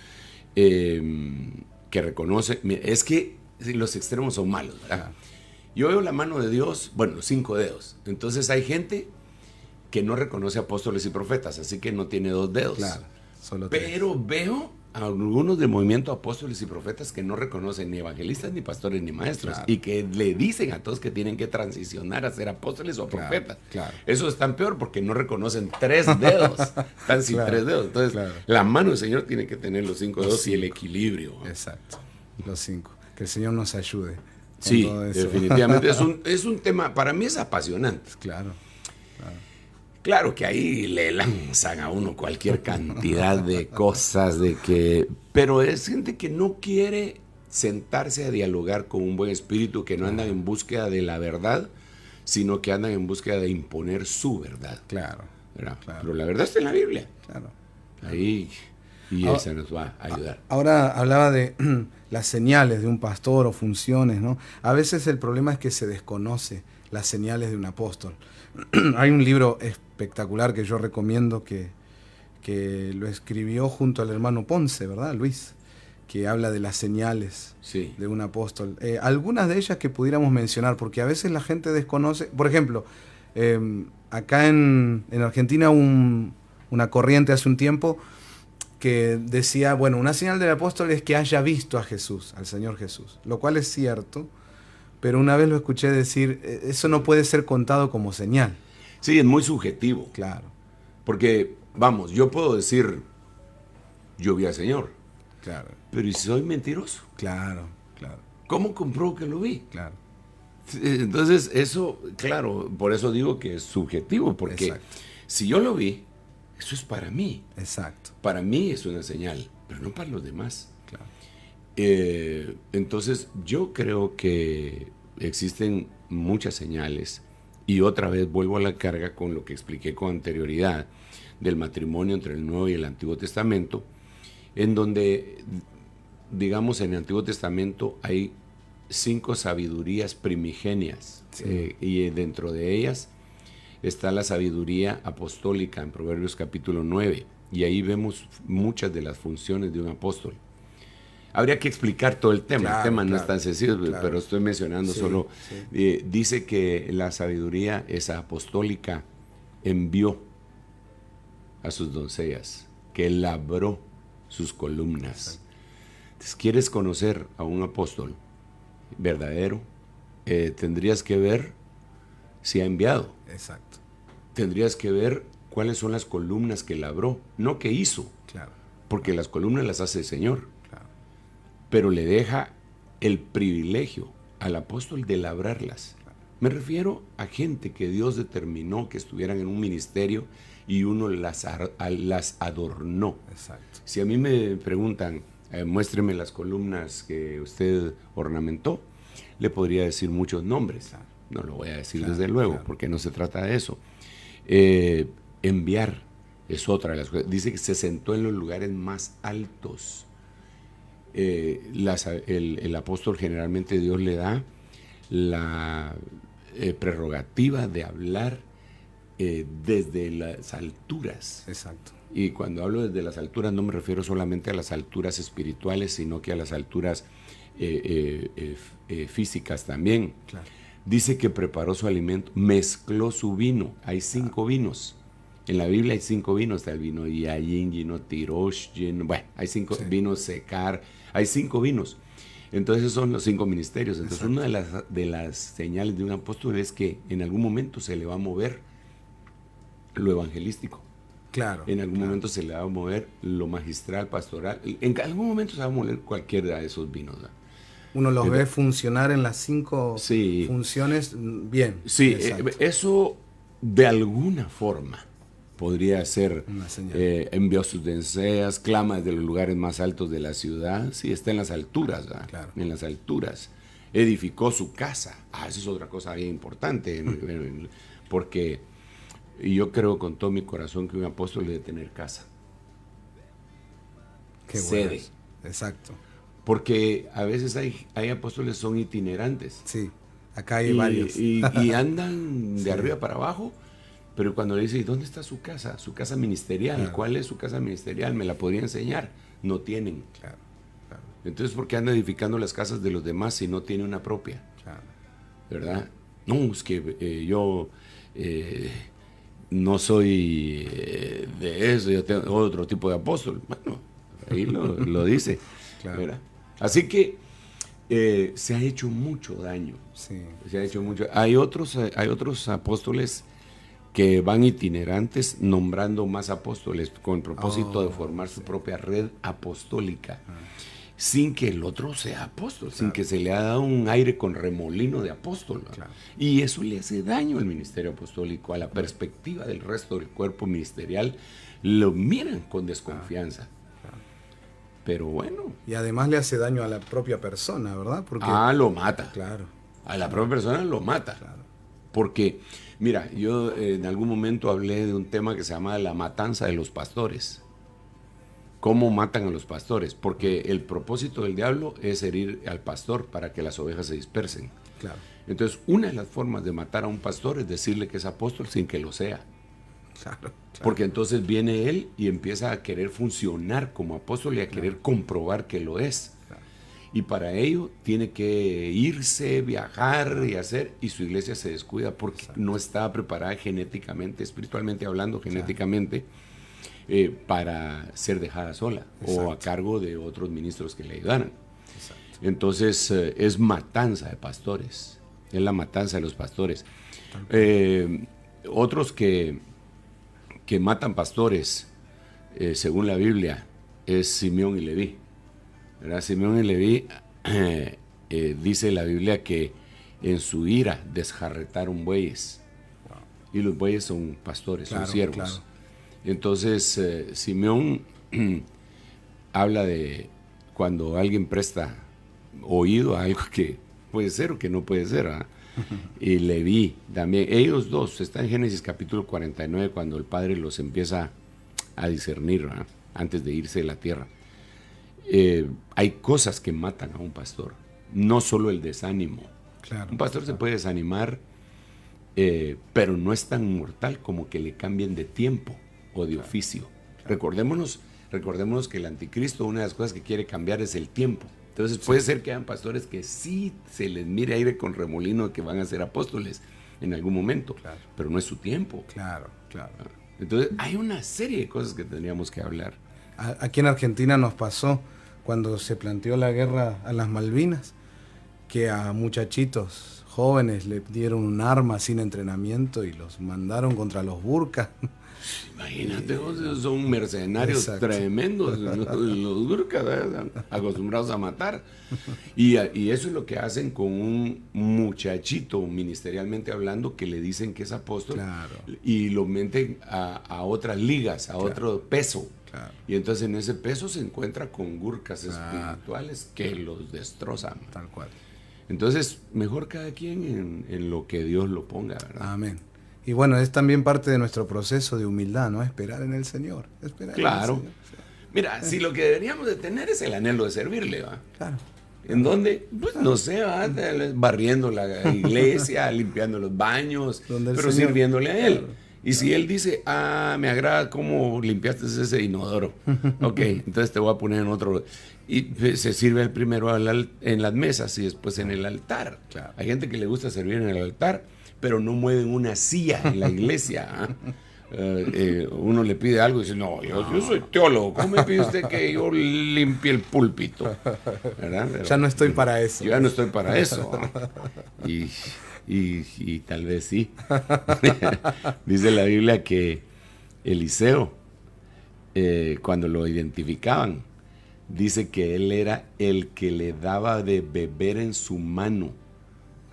que reconocen, es que los extremos son malos, ¿verdad? Yo veo la mano de Dios, bueno, los 5 dedos, entonces hay gente que no reconoce apóstoles y profetas, así que no tiene 2 dedos. Claro, solo 3. Pero veo a algunos del movimiento apóstoles y profetas que no reconocen ni evangelistas, ni pastores, ni maestros, y que le dicen a todos que tienen que transicionar a ser apóstoles o profetas. Claro. Eso es tan peor porque no reconocen 3 dedos, están sin 3 dedos. Entonces, la mano del Señor tiene que tener los 5 dedos y el equilibrio. Exacto, los 5. Que el Señor nos ayude. Sí, definitivamente. Es un tema, para mí es apasionante. Claro. Claro que ahí le lanzan a uno cualquier cantidad de cosas, pero es gente que no quiere sentarse a dialogar con un buen espíritu, que no andan en búsqueda de la verdad, sino que andan en búsqueda de imponer su verdad. Claro. Pero la verdad está en la Biblia. Claro. Ahí, y esa nos va a ayudar. Ahora hablaba de las señales de un pastor o funciones, ¿no? A veces el problema es que se desconoce las señales de un apóstol. Hay un libro espectacular que yo recomiendo que lo escribió junto al hermano Ponce, ¿verdad, Luis? Que habla de las señales de un apóstol. Algunas de ellas que pudiéramos mencionar, porque a veces la gente desconoce. Por ejemplo, acá en Argentina una corriente hace un tiempo que decía, bueno, una señal del apóstol es que haya visto a Jesús, al Señor Jesús, lo cual es cierto. Pero una vez lo escuché decir, eso no puede ser contado como señal. Sí, es muy subjetivo. Claro. Porque, vamos, yo puedo decir, yo vi al Señor. Claro. Pero ¿y si soy mentiroso? Claro. ¿Cómo compruebo que lo vi? Claro. Entonces, eso, claro, por eso digo que es subjetivo. Porque si yo lo vi, eso es para mí. Exacto. Para mí es una señal, pero no para los demás. Claro. Entonces yo creo que existen muchas señales, y otra vez vuelvo a la carga con lo que expliqué con anterioridad del matrimonio entre el Nuevo y el Antiguo Testamento, en donde, digamos, en el Antiguo Testamento hay 5 sabidurías primigenias, y dentro de ellas está la sabiduría apostólica en Proverbios capítulo 9, y ahí vemos muchas de las funciones de un apóstol. Habría que explicar todo el tema. El tema no es tan sencillo, pero estoy mencionando solo. Dice que la sabiduría, esa apostólica, envió a sus doncellas, que labró sus columnas. Entonces, ¿quieres conocer a un apóstol verdadero? Tendrías que ver si ha enviado. Exacto. Tendrías que ver cuáles son las columnas que labró, no que hizo. Claro. Porque las columnas las hace el Señor. Pero le deja el privilegio al apóstol de labrarlas. Me refiero a gente que Dios determinó que estuvieran en un ministerio y uno las adornó. Exacto. Si a mí me preguntan, muéstreme las columnas que usted ornamentó, le podría decir muchos nombres. Claro. No lo voy a decir desde luego, porque no se trata de eso. Enviar es otra de las cosas. Dice que se sentó en los lugares más altos. El apóstol generalmente Dios le da la prerrogativa de hablar desde las alturas. Exacto. Y cuando hablo desde las alturas no me refiero solamente a las alturas espirituales, sino que a las alturas físicas también. Claro. Dice que preparó su alimento, mezcló su vino. Hay 5 vinos. En la Biblia hay 5 vinos. Está el vino Yayin, vino Tirosh, bueno, hay 5 vinos Secar. Hay 5 vinos. Entonces esos son los 5 ministerios. Entonces una de las señales de un apóstol es que en algún momento se le va a mover lo evangelístico. Claro. En algún momento se le va a mover lo magistral, pastoral. En algún momento se va a mover cualquiera de esos vinos, ¿verdad? Uno los ve funcionar en las 5 funciones bien. Sí, eso de alguna forma podría ser, envió sus doncellas, clama desde los lugares más altos de la ciudad. Sí, está en las alturas, ¿verdad? Claro. En las alturas. Edificó su casa. Eso es otra cosa bien importante, porque yo creo con todo mi corazón que un apóstol debe tener casa. Qué sede. Bueno. Exacto. Porque a veces hay apóstoles son itinerantes. Sí, acá hay varios. Y andan de arriba para abajo, pero cuando le dice, ¿y dónde está su casa? Su casa ministerial. Claro. ¿Cuál es su casa ministerial? ¿Me la podría enseñar? No tienen. Claro, claro, Entonces, ¿por qué anda edificando las casas de los demás si no tiene una propia? claro. ¿Verdad? No, es que yo no soy de eso, yo tengo otro tipo de apóstol. Bueno, ahí lo dice. Claro. ¿Verdad? Así que se ha hecho mucho daño. Sí. Se ha hecho mucho. Hay otros apóstoles que van itinerantes nombrando más apóstoles con el propósito de formar su propia red apostólica, sin que el otro sea apóstol, sin que se le ha dado un aire con remolino de apóstol. Claro. Y eso le hace daño al ministerio apostólico, a la perspectiva del resto del cuerpo ministerial. Lo miran con desconfianza. Pero bueno. Y además le hace daño a la propia persona, ¿verdad? Porque, Lo mata. claro, A la propia persona lo mata. claro. Porque, mira, yo en algún momento hablé de un tema que se llama la matanza de los pastores. ¿Cómo matan a los pastores? Porque el propósito del diablo es herir al pastor para que las ovejas se dispersen. Claro, Entonces, una de las formas de matar a un pastor es decirle que es apóstol sin que lo sea. claro. Porque entonces viene él y empieza a querer funcionar como apóstol y a querer comprobar que lo es. Claro. Y para ello tiene que irse, viajar y hacer, y su iglesia se descuida porque no está preparada genéticamente, espiritualmente hablando, genéticamente, para ser dejada sola o a cargo de otros ministros que le ayudaran. Exacto. Entonces es matanza de pastores, es la matanza de los pastores. Otros que matan pastores, según la Biblia, es Simeón y Leví. ¿Verdad? Simeón y Leví, dice la Biblia que en su ira desjarretaron bueyes. Wow. Y los bueyes son pastores, Claro, son siervos. claro. Entonces, Simeón habla de cuando alguien presta oído a algo que puede ser o que no puede ser, ¿verdad? Y Leví también, ellos dos, está en Génesis capítulo 49, cuando el Padre los empieza a discernir, ¿verdad? Antes de irse de la tierra. Hay cosas que matan a un pastor, no solo el desánimo. Claro, Un pastor se puede desanimar, pero no es tan mortal como que le cambien de tiempo o de oficio. Recordémonos que el anticristo, una de las cosas que quiere cambiar es el tiempo. Entonces puede ser que hayan pastores que sí se les mire aire con remolino de que van a ser apóstoles en algún momento, Claro. pero no es su tiempo. claro, claro. Entonces hay una serie de cosas que tendríamos que hablar. Aquí en Argentina nos pasó cuando se planteó la guerra a las Malvinas, que a muchachitos jóvenes le dieron un arma sin entrenamiento y los mandaron contra los burkas. Imagínate, son mercenarios Exacto. tremendos, los gurkas, acostumbrados a matar. Y eso es lo que hacen con un muchachito, ministerialmente hablando, que le dicen que es apóstol, Claro. y lo meten a otras ligas, a otro peso. Claro. Y entonces en ese peso se encuentra con gurkas Claro. espirituales que los destrozan. Tal cual. Entonces, mejor cada quien en lo que Dios lo ponga, ¿verdad? Amén. Y bueno, es también parte de nuestro proceso de humildad, ¿no? Esperar en el Señor. Esperar Claro. en el Señor. Mira, si lo que deberíamos de tener es el anhelo de servirle, ¿va? Claro. ¿En dónde? Pues no sé, ¿va? Barriendo la iglesia, limpiando los baños, Donde el pero Señor- sirviéndole a Él. Claro. Y si Él dice, me agrada cómo limpiaste ese inodoro, ok, entonces te voy a poner en otro. Y se sirve el primero en las mesas y después en el altar. Claro. Hay gente que le gusta servir en el altar, pero no mueven una silla en la iglesia. ¿Ah? Uno le pide algo y dice, no, yo soy teólogo, ¿cómo me pide usted que yo limpie el púlpito? ¿Verdad? Pero Ya no estoy para eso. yo ya no estoy para eso. ¿Ah? Y tal vez sí. Dice la Biblia que Eliseo, cuando lo identificaban, dice que él era el que le daba de beber en su mano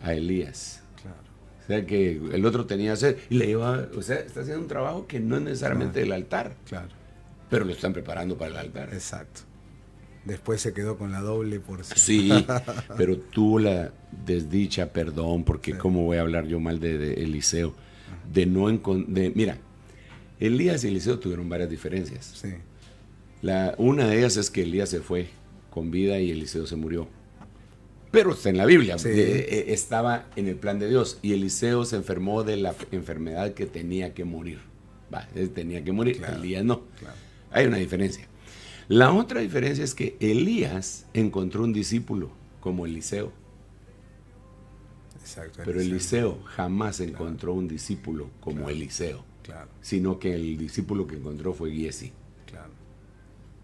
a Elías. Claro. O sea que el otro tenía sed y le llevaba, o sea, está haciendo un trabajo que no es necesariamente del altar, Claro. pero lo están preparando para el altar. Exacto. Después se quedó con la doble porción. Sí, pero tuvo la desdicha, perdón, porque cómo voy a hablar yo mal de Eliseo, mira, Elías y Eliseo tuvieron varias diferencias. Sí. Una de ellas es que Elías se fue con vida y Eliseo se murió. Pero está en la Biblia, Sí. Estaba en el plan de Dios. Y Eliseo se enfermó de la enfermedad que tenía que morir. Él tenía que morir, Claro, Elías no. claro. Hay una diferencia. La otra diferencia es que Elías encontró un discípulo como Eliseo. Exacto. Pero Eliseo jamás encontró un discípulo como Eliseo. Claro, Sino que el discípulo que encontró fue Giesi. claro.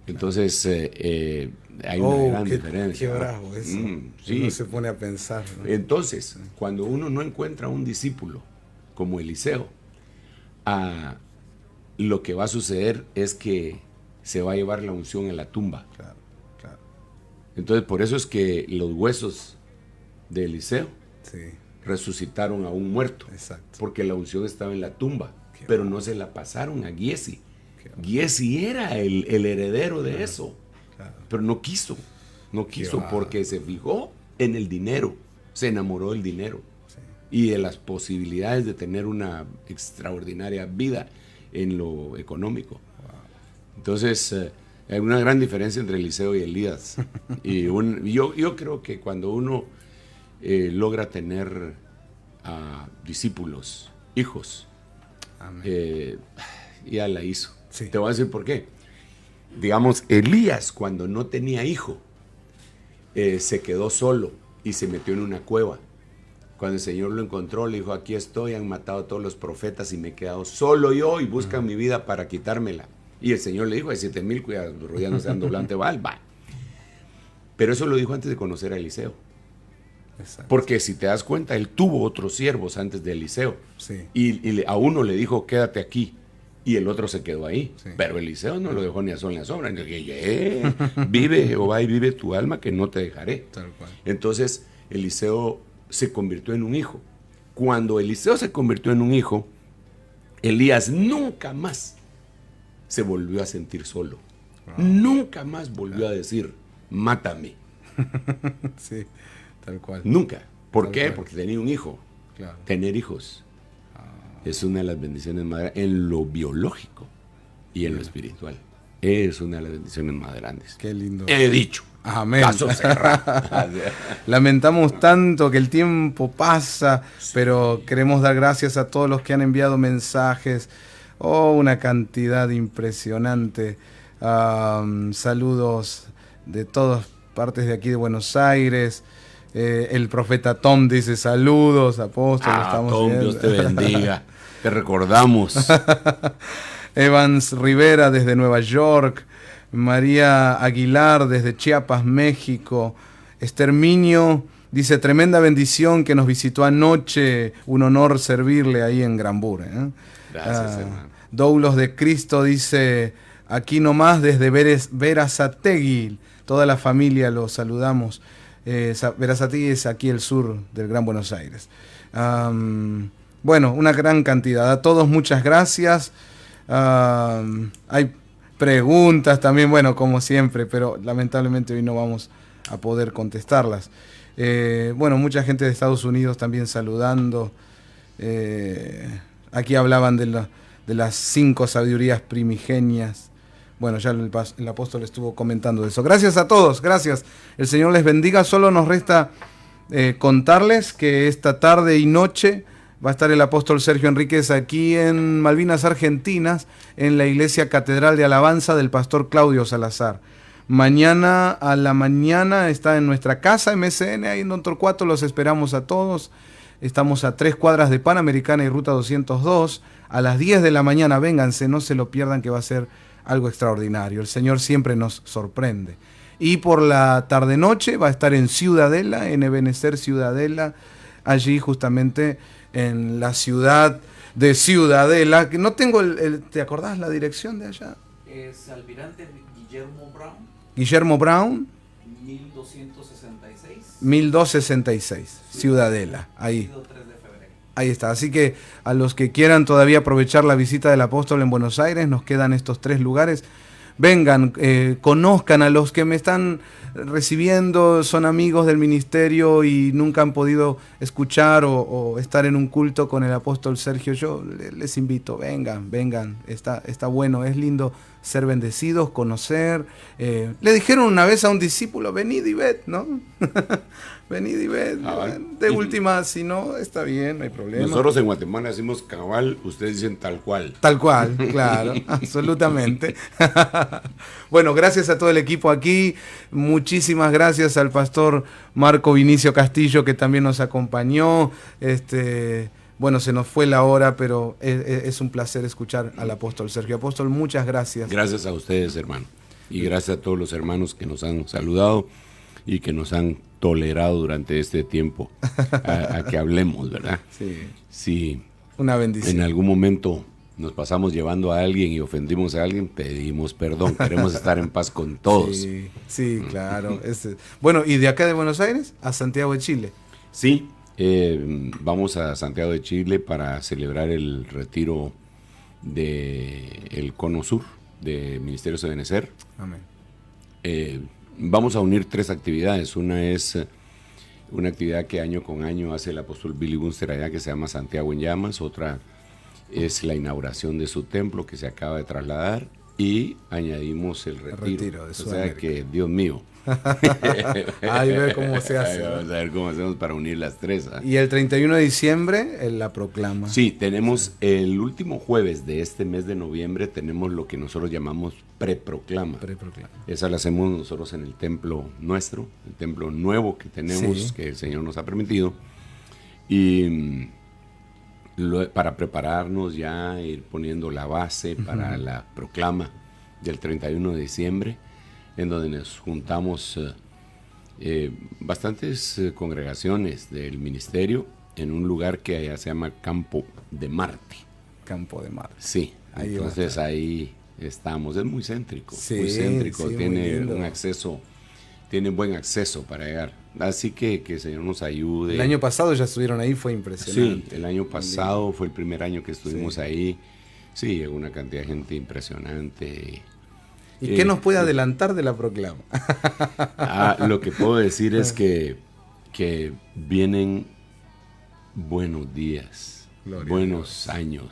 Entonces, hay una gran diferencia. Qué bravo eso. Sí. Uno se pone a pensar, ¿no? Entonces, cuando uno no encuentra un discípulo como Eliseo, lo que va a suceder es que se va a llevar la unción en la tumba. Claro, claro. Entonces, por eso es que los huesos de Eliseo Sí, resucitaron a un muerto, exacto. porque la unción estaba en la tumba, Qué pero no se la pasaron a Giesi. Qué Giesi era el heredero de eso, Claro. pero no quiso bárbaro. porque se fijó en el dinero, se enamoró del dinero Sí. y de las posibilidades de tener una extraordinaria vida en lo económico. Entonces, hay una gran diferencia entre Eliseo y Elías. Y yo creo que cuando uno logra tener discípulos, hijos, Amén. ya la hizo. Sí. Te voy a decir por qué. Digamos, Elías, cuando no tenía hijo, se quedó solo y se metió en una cueva. Cuando el Señor lo encontró, le dijo: aquí estoy, han matado a todos los profetas y me he quedado solo yo y buscan mi vida para quitármela. Y el Señor le dijo: hay 7,000 cuidados, rodeándose de doblante Baal, va. Pero eso lo dijo antes de conocer a Eliseo. Exacto. Porque si te das cuenta, él tuvo otros siervos antes de Eliseo. Sí. Y a uno le dijo: quédate aquí. Y el otro se quedó ahí. Sí. Pero Eliseo no lo dejó ni a sol ni a sombra. Dije: vive Jehová y vive tu alma, que no te dejaré. Tal cual. Entonces Eliseo se convirtió en un hijo. Cuando Eliseo se convirtió en un hijo, Elías nunca más se volvió a sentir solo. Nunca más volvió a decir: mátame. Sí, tal cual. Nunca. ¿Por Tal qué? cual. Porque tenía un hijo. Claro. Tener hijos es una de las bendiciones más grandes en lo biológico y en lo espiritual. Es una de las bendiciones más grandes. Qué lindo. He dicho. Amén. Caso cerrado. Lamentamos tanto que el tiempo pasa, pero queremos dar gracias a todos los que han enviado mensajes. Oh, una cantidad impresionante. Saludos de todas partes de aquí de Buenos Aires. El profeta Tom dice: saludos, apóstol. Estamos Tom, viendo. Dios te bendiga. Te recordamos. Evans Rivera desde Nueva York. María Aguilar desde Chiapas, México. Esterminio dice: tremenda bendición que nos visitó anoche. Un honor servirle ahí en Granbur. Gracias, hermano. Doulos de Cristo dice: aquí nomás desde Verazategui. Toda la familia lo saludamos. Verazategui es aquí el sur del Gran Buenos Aires. Bueno, una gran cantidad. A todos muchas gracias. Hay preguntas también, bueno, como siempre, pero lamentablemente hoy no vamos a poder contestarlas. Bueno, mucha gente de Estados Unidos también saludando. Aquí hablaban de las 5 sabidurías primigenias. Bueno, ya el apóstol estuvo comentando de eso. Gracias a todos, gracias. El Señor les bendiga. Solo nos resta contarles que esta tarde y noche va a estar el apóstol Sergio Enríquez aquí en Malvinas Argentinas, en la Iglesia Catedral de Alabanza del pastor Claudio Salazar. Mañana a la mañana está en nuestra casa MCN, ahí en Don Torcuato. Los esperamos a todos. Estamos a 3 cuadras de Panamericana y Ruta 202. A las 10 de la mañana, vénganse, no se lo pierdan, que va a ser algo extraordinario. El Señor siempre nos sorprende. Y por la tarde-noche va a estar en Ciudadela, en Ebenecer Ciudadela, allí justamente en la ciudad de Ciudadela. Que no tengo ¿te acordás la dirección de allá? Es Almirante Guillermo Brown, Guillermo Brown, 1266, 1266, Ciudadela, ahí. 3 de febrero. Ahí está, así que a los que quieran todavía aprovechar la visita del apóstol en Buenos Aires, nos quedan estos 3 lugares. Vengan, conozcan a los que me están recibiendo, son amigos del ministerio y nunca han podido escuchar o estar en un culto con el apóstol Sergio. Yo les invito, vengan, está bueno, es lindo ser bendecidos, conocer. Le dijeron una vez a un discípulo, venid y ved, ¿no? Venid y ved. De última, si no, está bien, no hay problema. Nosotros en Guatemala decimos cabal, ustedes dicen tal cual. Tal cual, claro, absolutamente. Bueno, gracias a todo el equipo aquí. Muchísimas gracias al pastor Marco Vinicio Castillo, que también nos acompañó. Bueno, se nos fue la hora, pero es un placer escuchar al apóstol Sergio. Apóstol, muchas gracias. Gracias a ustedes, hermano. Y gracias a todos los hermanos que nos han saludado y que nos han tolerado durante este tiempo a que hablemos, ¿verdad? Sí. Si una bendición. En algún momento nos pasamos llevando a alguien y ofendimos a alguien, pedimos perdón. Queremos estar en paz con todos. Sí, sí, claro. Bueno, ¿y de acá de Buenos Aires a Santiago de Chile? Sí. Vamos a Santiago de Chile para celebrar el retiro del Cono Sur de Ministerios de Benecer. Amén. Vamos a unir 3 actividades. Una es una actividad que año con año hace el apóstol Billy Bunster allá, que se llama Santiago en Llamas. Otra es la inauguración de su templo, que se acaba de trasladar. Y añadimos el retiro de Sudamérica. O sea que, Dios mío. Ahí ve cómo se hace. Vamos a ver cómo hacemos para unir las 3. Y el 31 de diciembre, la proclama. Sí, tenemos el último jueves de este mes de noviembre, tenemos lo que nosotros llamamos preproclama. Esa la hacemos nosotros en el templo nuestro, el templo nuevo que tenemos, que el Señor nos ha permitido. Y para prepararnos ya, ir poniendo la base para la proclama del 31 de diciembre, en donde nos juntamos bastantes congregaciones del ministerio en un lugar que allá se llama Campo de Marte. Campo de Marte. Sí, ahí entonces ahí estamos. Es muy céntrico, muy céntrico, tiene un acceso, tiene buen acceso para llegar. Así que el Señor nos ayude. El año pasado ya estuvieron ahí, fue impresionante. Sí, el año pasado fue el primer año que estuvimos ahí. Sí, llegó una cantidad de gente impresionante. ¿Y qué nos puede adelantar de la proclama? Lo que puedo decir es que vienen buenos días, buenos años,